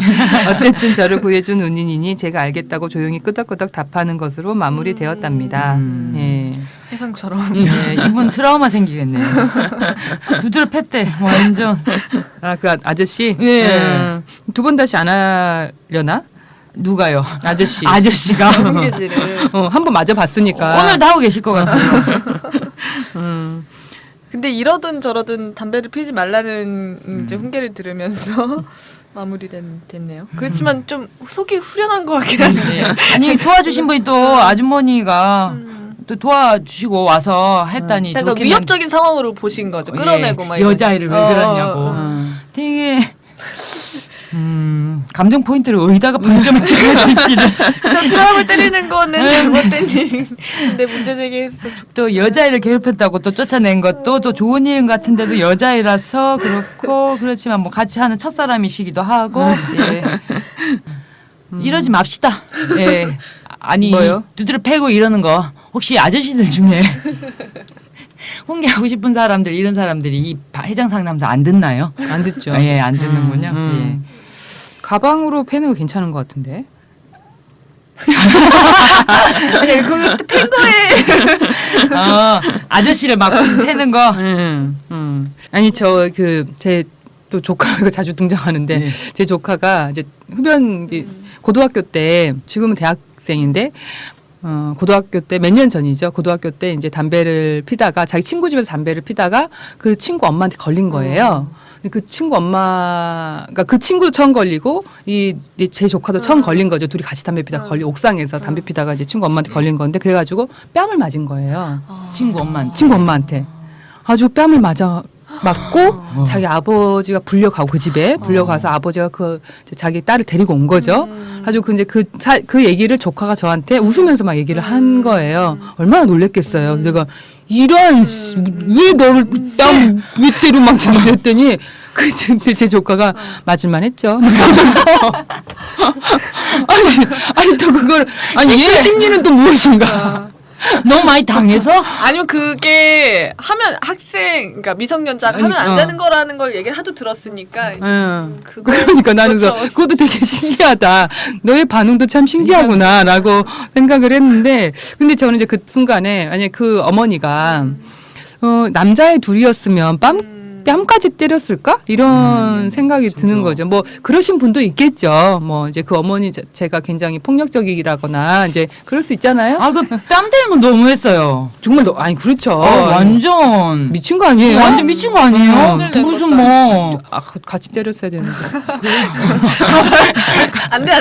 [SPEAKER 2] 어쨌든 저를 구해준 은인이니 제가 알겠다고 조용히 끄덕끄덕 답하는 것으로 마무리되었답니다. 예.
[SPEAKER 1] 혜성처럼.
[SPEAKER 3] 네, 이분 트라우마 생기겠네요. 두드려 팼대 완전.
[SPEAKER 2] 아, 그 아저씨?
[SPEAKER 3] 예.
[SPEAKER 2] 두 번 다시 안 하려나?
[SPEAKER 3] 누가요?
[SPEAKER 2] 아저씨.
[SPEAKER 3] 아저씨가
[SPEAKER 1] 훈계질을.
[SPEAKER 2] 한 번 맞아봤으니까.
[SPEAKER 3] 오늘도 하고 계실 것 같아요.
[SPEAKER 1] 근데 이러든 저러든 담배를 피지 말라는 이제 훈계를 들으면서 됐네요. 그렇지만 좀 속이 후련한 것 같긴 한데.
[SPEAKER 3] 아니 도와주신 분이 또 아주머니가 또 도와주시고 와서 했다니
[SPEAKER 1] 그러니까
[SPEAKER 3] 좋기는-
[SPEAKER 1] 위협적인 상황으로 보신 거죠. 끌어내고
[SPEAKER 3] 예,
[SPEAKER 1] 막 이런.
[SPEAKER 3] 여자아이를 왜 그러냐고. 되게 감정 포인트를 어디다가 방점을 찍어야 될지를
[SPEAKER 1] 또 사람을 때리는 거는 잘못된 일인데 문제 제기해서
[SPEAKER 3] 또 여자아이를 괴롭혔다고 또 쫓아낸 것도 또 좋은 일 같은데도 여자아이라서 그렇고 그렇지만 뭐 같이 하는 첫사람이시기도 하고 예. 이러지 맙시다. 예. 아니
[SPEAKER 2] 뭐요?
[SPEAKER 3] 두드려 패고 이러는 거 혹시 아저씨들 중에 훈계하고 싶은 사람들 이런 사람들이 이 해장 상담소 안 듣나요?
[SPEAKER 2] 안 듣죠.
[SPEAKER 3] 예, 안 듣는군요.
[SPEAKER 2] 가방으로 패는 거 괜찮은 것 같은데.
[SPEAKER 1] 아니 그거 팬 거에.
[SPEAKER 3] 아저씨를 막 패는 거.
[SPEAKER 2] 아니 저 그 제 또 조카가 자주 등장하는데
[SPEAKER 3] 네.
[SPEAKER 2] 제 조카가 이제 흡연 고등학교 때 지금은 대학생인데 고등학교 때 몇 년 전이죠. 고등학교 때 이제 담배를 피다가 자기 친구 집에서 담배를 피다가 그 친구 엄마한테 걸린 거예요. 근데 그 친구 엄마가 그 친구도 처음 걸리고 제 조카도 처음 걸린 거죠. 둘이 같이 담배 피다가 옥상에서 담배 피다가 이제 친구 엄마한테 걸린 건데 그래가지고 뺨을 맞은 거예요.
[SPEAKER 3] 친구 엄마한테.
[SPEAKER 2] 친구 엄마한테 아주 뺨을 맞고 자기 아버지가 불려가고 그 집에 불려가서 아버지가 그 자기 딸을 데리고 온 거죠. 아주 근데 그 얘기를 조카가 저한테 웃으면서 막 얘기를 한 거예요. 얼마나 놀랬겠어요. 내가 이런 왜 너를 뺨 윗대로 맞추는 그랬더니 근데 제 조카가 맞을만 했죠. 아니 또 그걸 얘 심리는 또 무엇인가?
[SPEAKER 3] 너무 많이 당해서?
[SPEAKER 1] 아니면 그게 하면 학생 그러니까 미성년자가 하면 안 되는 거라는 걸 얘기를 하도 들었으니까
[SPEAKER 2] 그러니까 나는
[SPEAKER 1] 그렇죠.
[SPEAKER 2] 그것도 되게 신기하다. 너의 반응도 참 신기하구나라고 생각을 했는데 근데 저는 이제 그 순간에 아니 그 어머니가 남자애 둘이었으면 뺨까지 때렸을까? 이런 생각이 드는 거죠. 뭐 그러신 분도 있겠죠. 뭐 이제 그 어머니 제가 굉장히 폭력적이라거나 이제 그럴 수 있잖아요.
[SPEAKER 3] 아, 그 뺨 때리는 건 너무했어요.
[SPEAKER 2] 정말 아니 그렇죠.
[SPEAKER 3] 완전
[SPEAKER 2] 미친 거 아니에요?
[SPEAKER 3] 완전 미친 거 아니에요? 무슨 뭐
[SPEAKER 2] 같이 때렸어야 되는데.
[SPEAKER 1] 안돼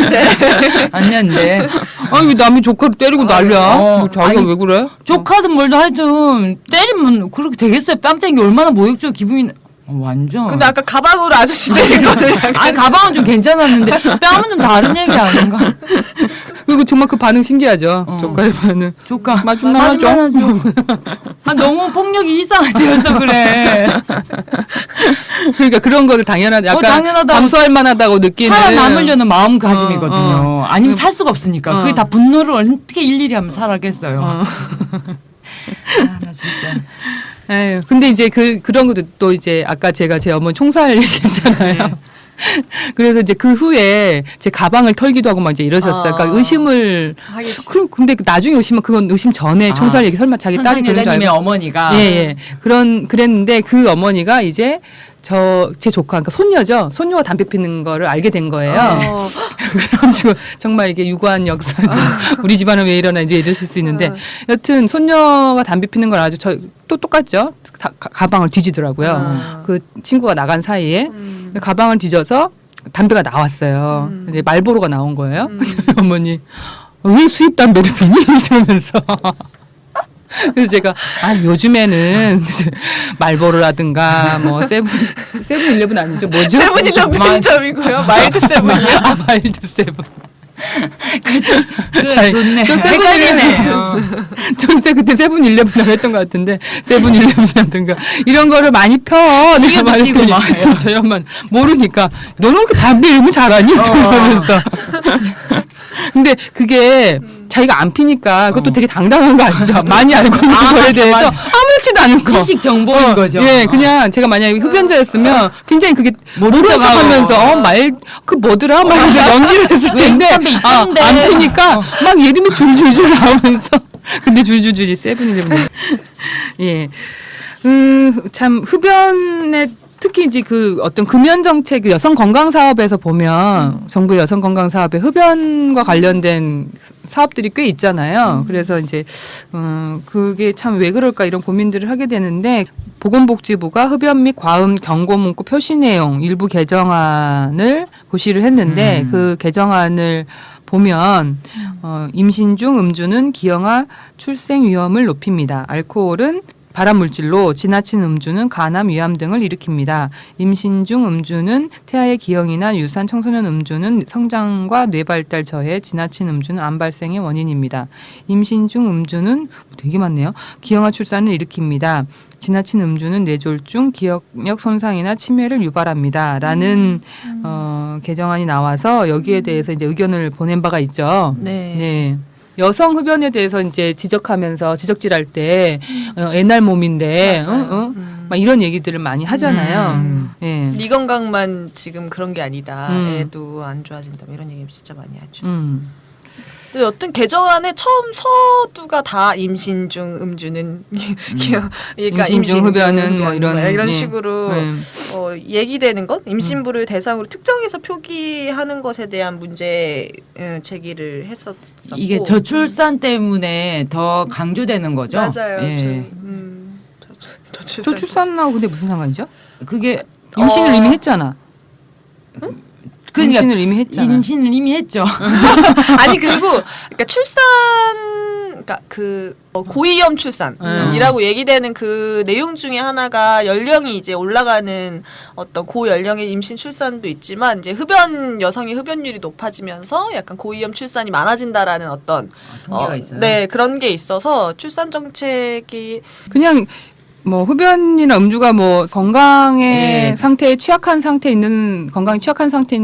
[SPEAKER 3] 아니었는데
[SPEAKER 2] 아니 왜 남이 조카를 때리고 난리야? 뭐 자기가
[SPEAKER 3] 아니,
[SPEAKER 2] 왜 그래?
[SPEAKER 3] 조카든 뭘도 하여튼 때리면 그렇게 되겠어요. 뺨 때린 게 얼마나 모욕적 기분이 완전.
[SPEAKER 1] 근데 아까 가방으로 아저씨 때린 거는 약간
[SPEAKER 3] 아니 가방은 좀 괜찮았는데 뺨은 좀 다른 얘기 아닌가?
[SPEAKER 2] 그리고 정말 그 반응 신기하죠. 조카의 반응.
[SPEAKER 3] 조카
[SPEAKER 2] 맞을만 하죠.
[SPEAKER 3] 아 너무 폭력이 일상화되어서 그래.
[SPEAKER 2] 그러니까 그런 거를 당연하다. 약간
[SPEAKER 3] 당연하다고.
[SPEAKER 2] 감수할 만하다고 느끼는.
[SPEAKER 3] 살아남으려는 마음가짐이거든요. 아니면 살 수가 없으니까. 그게 다 분노를 어떻게 일일이 하면 살아겠어요. 아, 나 진짜.
[SPEAKER 2] 에휴, 근데 이제 그런 것도 또 이제 아까 제가 제 어머니 총살 얘기했잖아요. 그래서 이제 그 후에 제 가방을 털기도 하고 막 이제 이러셨어요. 그러니까 의심을 근데 나중에 의심은 그건 의심 전에 총살 얘기 설마 자기 딸이 그런 줄
[SPEAKER 3] 천상여자님의
[SPEAKER 2] 알고
[SPEAKER 3] 어머니가
[SPEAKER 2] 그랬는데 그 어머니가 이제 제 조카, 그러니까 손녀죠. 손녀가 담배 피는 거를 알게 된 거예요.
[SPEAKER 1] 어.
[SPEAKER 2] 그래가지고 정말 이게 유구한 역사. 우리 집안은 왜 이러나 이제 이러실 수 있는데 여튼 손녀가 담배 피는 걸 아주 또 똑같죠. 가방을 뒤지더라고요. 그 친구가 나간 사이에 가방을 뒤져서 담배가 나왔어요. 근데 말보로가 나온 거예요. 어머니 왜 수입 담배를 피니? 이러면서. 그래서 제가 요즘에는 말보로라든가 뭐 세븐일레븐 아니죠? 뭐죠?
[SPEAKER 1] 세븐일레븐 편의점이고요. 마일드 세븐이요.
[SPEAKER 2] 마일드 세븐.
[SPEAKER 3] 그렇죠.
[SPEAKER 2] 아니,
[SPEAKER 3] 좋네.
[SPEAKER 2] 저
[SPEAKER 3] 헷갈리네.
[SPEAKER 2] 전세 그때 세븐일레븐이라고 했던 것 같은데 세븐일레븐이라든가 이런 거를 많이 펴. 내가 말했더니 저희 엄마는 모르니까 너는 그렇게 담배 이름을 잘하니? 이러면서. 근데 그게 자기가 안 피니까 그것도 되게 당당한 거 아시죠? 많이 알고 있는 거에 대해서 아무렇지도 않은 거.
[SPEAKER 3] 지식 정보인 거죠.
[SPEAKER 2] 예, 그냥 제가 만약에 흡연자였으면 굉장히 그게 모른 척하면서 그 뭐더라? 막 이러면서 연기를 했을 텐데 안 피니까 막 이름이 줄줄줄 나오면서 근데 줄줄줄이 세븐일레븐. 예, 참 흡연에 특히 이제 그 어떤 금연 정책 여성 건강 사업에서 보면 정부 여성 건강 사업에 흡연과 관련된 사업들이 꽤 있잖아요. 그래서 이제 그게 참 왜 그럴까 이런 고민들을 하게 되는데 보건복지부가 흡연 및 과음 경고 문구 표시 내용 일부 개정안을 고시를 했는데 그 개정안을 보면 임신 중 음주는 기형아 출생 위험을 높입니다. 알코올은 발암 물질로 지나친 음주는 간암, 위암 등을 일으킵니다. 임신 중 음주는 태아의 기형이나 유산, 청소년 음주는 성장과 뇌 발달 저해, 지나친 음주는 암 발생의 원인입니다. 임신 중 음주는 되게 많네요. 기형아 출산을 일으킵니다. 지나친 음주는 뇌졸중, 기억력 손상이나 치매를 유발합니다. 라는 개정안이 나와서 여기에 대해서 이제 의견을 보낸 바가 있죠. 네. 여성 흡연에 대해서 이제 지적질할 때 애날 몸인데 막 이런 얘기들을 많이 하잖아요. 예.
[SPEAKER 1] 네 건강만 지금 그런 게 아니다. 애도 안 좋아진다. 이런 얘기 진짜 많이 하죠. 근데 여튼 개정안에 처음 서두가 다 임신 중 음주는 그러니까
[SPEAKER 2] 임신 중 흡연은 뭐 이런
[SPEAKER 1] 식으로 얘기되는 것, 임신부를 대상으로 특정해서 표기하는 것에 대한 문제 제기를 했었고
[SPEAKER 3] 이게 저출산 때문에 더 강조되는 거죠.
[SPEAKER 1] 맞아요.
[SPEAKER 3] 예.
[SPEAKER 2] 저출산하고 근데 무슨 상관이죠?
[SPEAKER 3] 그게
[SPEAKER 2] 임신을 이미 했잖아.
[SPEAKER 3] 그러니까
[SPEAKER 2] 임신을 이미 했잖아.
[SPEAKER 3] 임신을 이미 했죠.
[SPEAKER 1] 아니 그리고 그러니까 그러니까 그 고위험 출산이라고 얘기되는 그 내용 중에 하나가 연령이 이제 올라가는 어떤 고연령의 임신 출산도 있지만 이제 여성의 흡연율이 높아지면서 약간 고위험 출산이 많아진다라는 어떤
[SPEAKER 3] 통계가 있어요.
[SPEAKER 1] 네, 그런 게 있어서 출산 정책이
[SPEAKER 2] 그냥 뭐 흡연이나 음주가 뭐 건강의 상태에 취약한 상태에 있는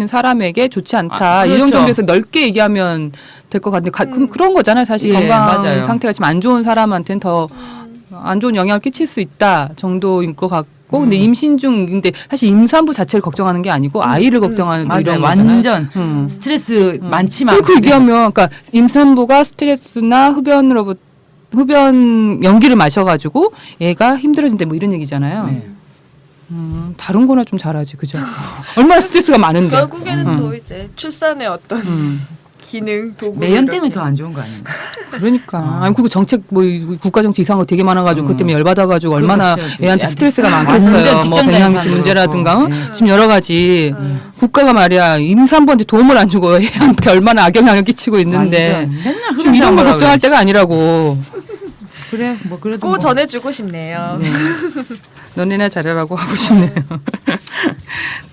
[SPEAKER 2] 사람에게 좋지 않다.
[SPEAKER 3] 그렇죠.
[SPEAKER 2] 이 정도에서 넓게 얘기하면 될 것 같은데 그런 거잖아요. 사실 건강
[SPEAKER 3] 맞아요.
[SPEAKER 2] 상태가 지금 안 좋은 사람한테는 더 안 좋은 영향을 끼칠 수 있다 정도인 것 같고 근데 임신 중 근데 사실 임산부 자체를 걱정하는 게 아니고 아이를 걱정하는
[SPEAKER 3] 맞아요.
[SPEAKER 2] 이런 거잖아요.
[SPEAKER 3] 완전 스트레스 많지만
[SPEAKER 2] 그 얘기하면 그러니까 임산부가 스트레스나 흡연 연기를 마셔가지고 얘가 힘들어진대 뭐 이런 얘기잖아요.
[SPEAKER 3] 네.
[SPEAKER 2] 다른 거나 좀 잘하지 그죠? 얼마나 스트레스가 많은데.
[SPEAKER 1] 결국에는 또 이제 출산의 어떤 기능 도구
[SPEAKER 3] 매연 때문에 더 안 좋은 거 아닌가?
[SPEAKER 2] 그러니까 아니 그리고 정책 뭐 국가 정책 이상한 거 되게 많아가지고 그것 때문에 열받아가지고 얼마나
[SPEAKER 3] 그렇죠.
[SPEAKER 2] 애한테 스트레스가
[SPEAKER 3] 완전
[SPEAKER 2] 많겠어요. 뭐
[SPEAKER 3] 직장
[SPEAKER 2] 백남기 씨
[SPEAKER 3] 대상도
[SPEAKER 2] 문제라든가
[SPEAKER 3] 그렇고. 네.
[SPEAKER 2] 지금 여러 가지 국가가 말이야 임산부한테 도움을 안 주고 애한테 얼마나 악영향을 끼치고 있는데
[SPEAKER 3] 완전. 맨날
[SPEAKER 2] 지금 이런 거
[SPEAKER 3] 흡연자라고
[SPEAKER 2] 걱정할
[SPEAKER 3] 그래.
[SPEAKER 2] 때가 아니라고.
[SPEAKER 3] 그래 뭐 그래도
[SPEAKER 1] 꼭 전해주고 싶네요.
[SPEAKER 2] 네. 너네나 잘하라고 하고 싶네요.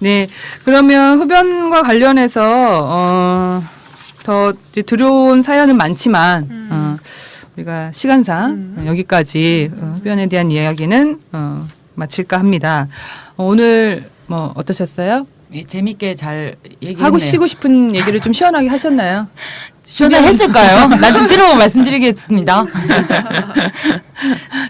[SPEAKER 2] 네, 그러면 흡연과 관련해서 더 이제 들어온 사연은 많지만 우리가 시간상 여기까지 흡연에 대한 이야기는 마칠까 합니다. 오늘 뭐 어떠셨어요?
[SPEAKER 3] 예, 재밌게 잘 얘기했네요.
[SPEAKER 2] 하고 쉬고 싶은 얘기를 좀 시원하게 하셨나요?
[SPEAKER 3] 시원하게 했을까요? 나중에 들어보고 말씀드리겠습니다.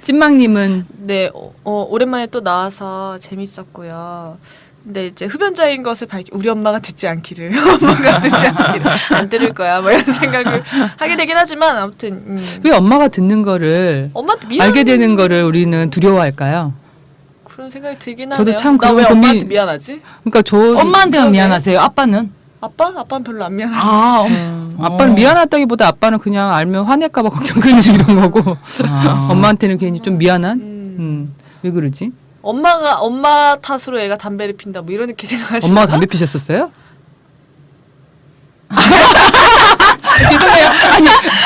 [SPEAKER 2] 찐망님은
[SPEAKER 1] 네, 오랜만에 또 나와서 재밌었고요. 근데 이제 흡연자인 것을 우리 엄마가 듣지 않기를 엄마가 듣지 않기를 안 들을 거야 뭐 이런 생각을 하게 되긴 하지만 아무튼
[SPEAKER 2] 왜 엄마가 듣는 거를
[SPEAKER 1] 엄마한테 미안
[SPEAKER 2] 알게 되는 거를 우리는 두려워할까요?
[SPEAKER 1] 그런 생각이 들긴 하네요.
[SPEAKER 2] 저도 참
[SPEAKER 1] 나 왜
[SPEAKER 2] 그런
[SPEAKER 1] 엄마한테
[SPEAKER 2] 고민-
[SPEAKER 1] 미안하지?
[SPEAKER 2] 그러니까 저
[SPEAKER 3] 엄마한테만
[SPEAKER 1] 그러게.
[SPEAKER 3] 미안하세요. 아빠는?
[SPEAKER 1] 아빠는 별로 안 미안해.
[SPEAKER 2] 아빠는 미안하다기보다 아빠는 그냥 알면 화낼까봐 걱정 그런지 이런 거고 엄마한테는 괜히 좀 미안한. 왜 그러지?
[SPEAKER 1] 엄마 탓으로 애가 담배를 핀다 뭐 이런 이렇게 생각하시나?
[SPEAKER 2] 엄마가 담배 피셨었어요? 죄송해요.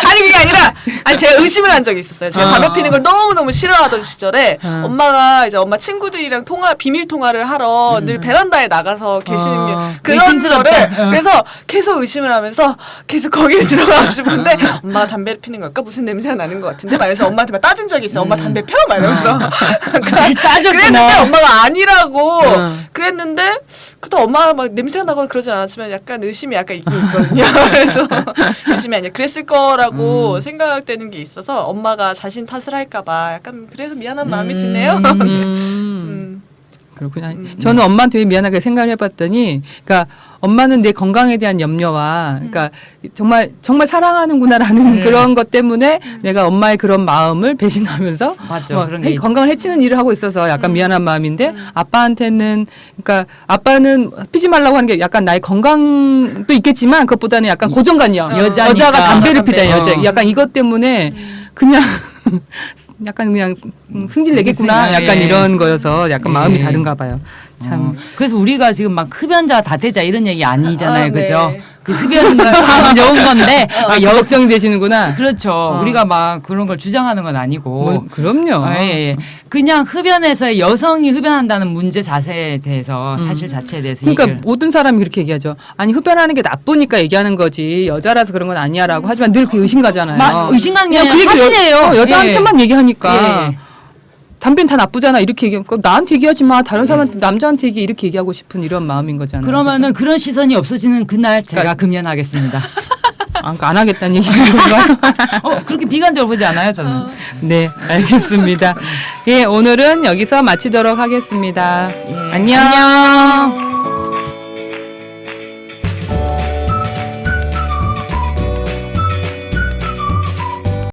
[SPEAKER 1] 아니 그게 아니라 제가 의심을 한 적이 있었어요. 제가 담배 피는 걸 너무너무 싫어하던 시절에 엄마가 이제 엄마 친구들이랑 비밀 통화를 하러 늘 베란다에 나가서 계시는 게 그런
[SPEAKER 3] 의심스럽다.
[SPEAKER 1] 거를 그래서 계속 의심을 하면서 계속 거기를 들어가가지고 근데 엄마가 담배를 피는 걸까? 무슨 냄새가 나는 것 같은데 말해서 엄마한테 막 따진 적이 있어요. 엄마 담배 펴? 막 이러면서
[SPEAKER 3] 따졌구나.
[SPEAKER 1] 그랬는데 엄마가 아니라고 그랬는데 그렇다고 엄마가 막 냄새가 나거나 그러진 않았지만 약간 의심이 약간 있긴 있거든요. 그래서 의심이 아니야. 그랬을 거라고 생각되는 게 있어서 엄마가 자신 탓을 할까봐 약간 그래서 미안한 마음이 드네요.
[SPEAKER 2] 그렇구나. 저는 엄마한테 왜 미안하게 생각을 해봤더니, 그러니까 엄마는 내 건강에 대한 염려와, 그러니까 정말 사랑하는구나라는 그런 것 때문에 내가 엄마의 그런 마음을 배신하면서
[SPEAKER 3] 맞죠. 그런 게
[SPEAKER 2] 건강을 해치는 일을 하고 있어서 약간 미안한 마음인데 아빠한테는, 그러니까 아빠는 피지 말라고 하는 게 약간 나의 건강도 있겠지만 그것보다는 약간 고정관념, 여자가 담배를 피다 여자, 약간 이것 때문에 그냥 약간 그냥 승질 내겠구나 약간
[SPEAKER 3] 예.
[SPEAKER 2] 이런 거여서 약간 마음이
[SPEAKER 3] 예.
[SPEAKER 2] 다른가 봐요. 참.
[SPEAKER 3] 그래서 우리가 지금 막 흡연자 다 되자 이런 얘기 아니잖아요.
[SPEAKER 1] 아, 네.
[SPEAKER 3] 그죠? 그 흡연자 안 좋은 건데
[SPEAKER 2] 아, 걱정이 되시는구나.
[SPEAKER 3] 그렇죠. 우리가 막 그런 걸 주장하는 건 아니고.
[SPEAKER 2] 뭐, 그럼요.
[SPEAKER 3] 예, 예. 그냥 흡연에서 여성이 흡연한다는 문제 자세에 대해서 사실 자체에 대해서
[SPEAKER 2] 그러니까
[SPEAKER 3] 얘기를.
[SPEAKER 2] 모든 사람이 그렇게 얘기하죠. 아니 흡연하는 게 나쁘니까 얘기하는 거지 여자라서 그런 건 아니야라고 하지만 늘 그 의심가잖아요.
[SPEAKER 3] 의심가는 게
[SPEAKER 2] 그냥
[SPEAKER 3] 아니라
[SPEAKER 2] 그 얘기
[SPEAKER 3] 사실이에요.
[SPEAKER 2] 여자한테만 얘기하니까
[SPEAKER 3] 예.
[SPEAKER 2] 담배는 다 나쁘잖아 이렇게 얘기하니까 나한테 얘기하지 마 다른 사람한테 남자한테 이렇게 얘기하고 싶은 이런 마음인 거잖아요.
[SPEAKER 3] 그러면은 그런 시선이 없어지는 그날 제가 금연하겠습니다.
[SPEAKER 2] 그러니까 안 하겠다는 얘기죠.
[SPEAKER 3] 그렇게 비관적으로 보지 않아요, 저는.
[SPEAKER 2] 네, 알겠습니다. 예, 오늘은 여기서 마치도록 하겠습니다.
[SPEAKER 3] 예.
[SPEAKER 2] 안녕.
[SPEAKER 3] 안녕.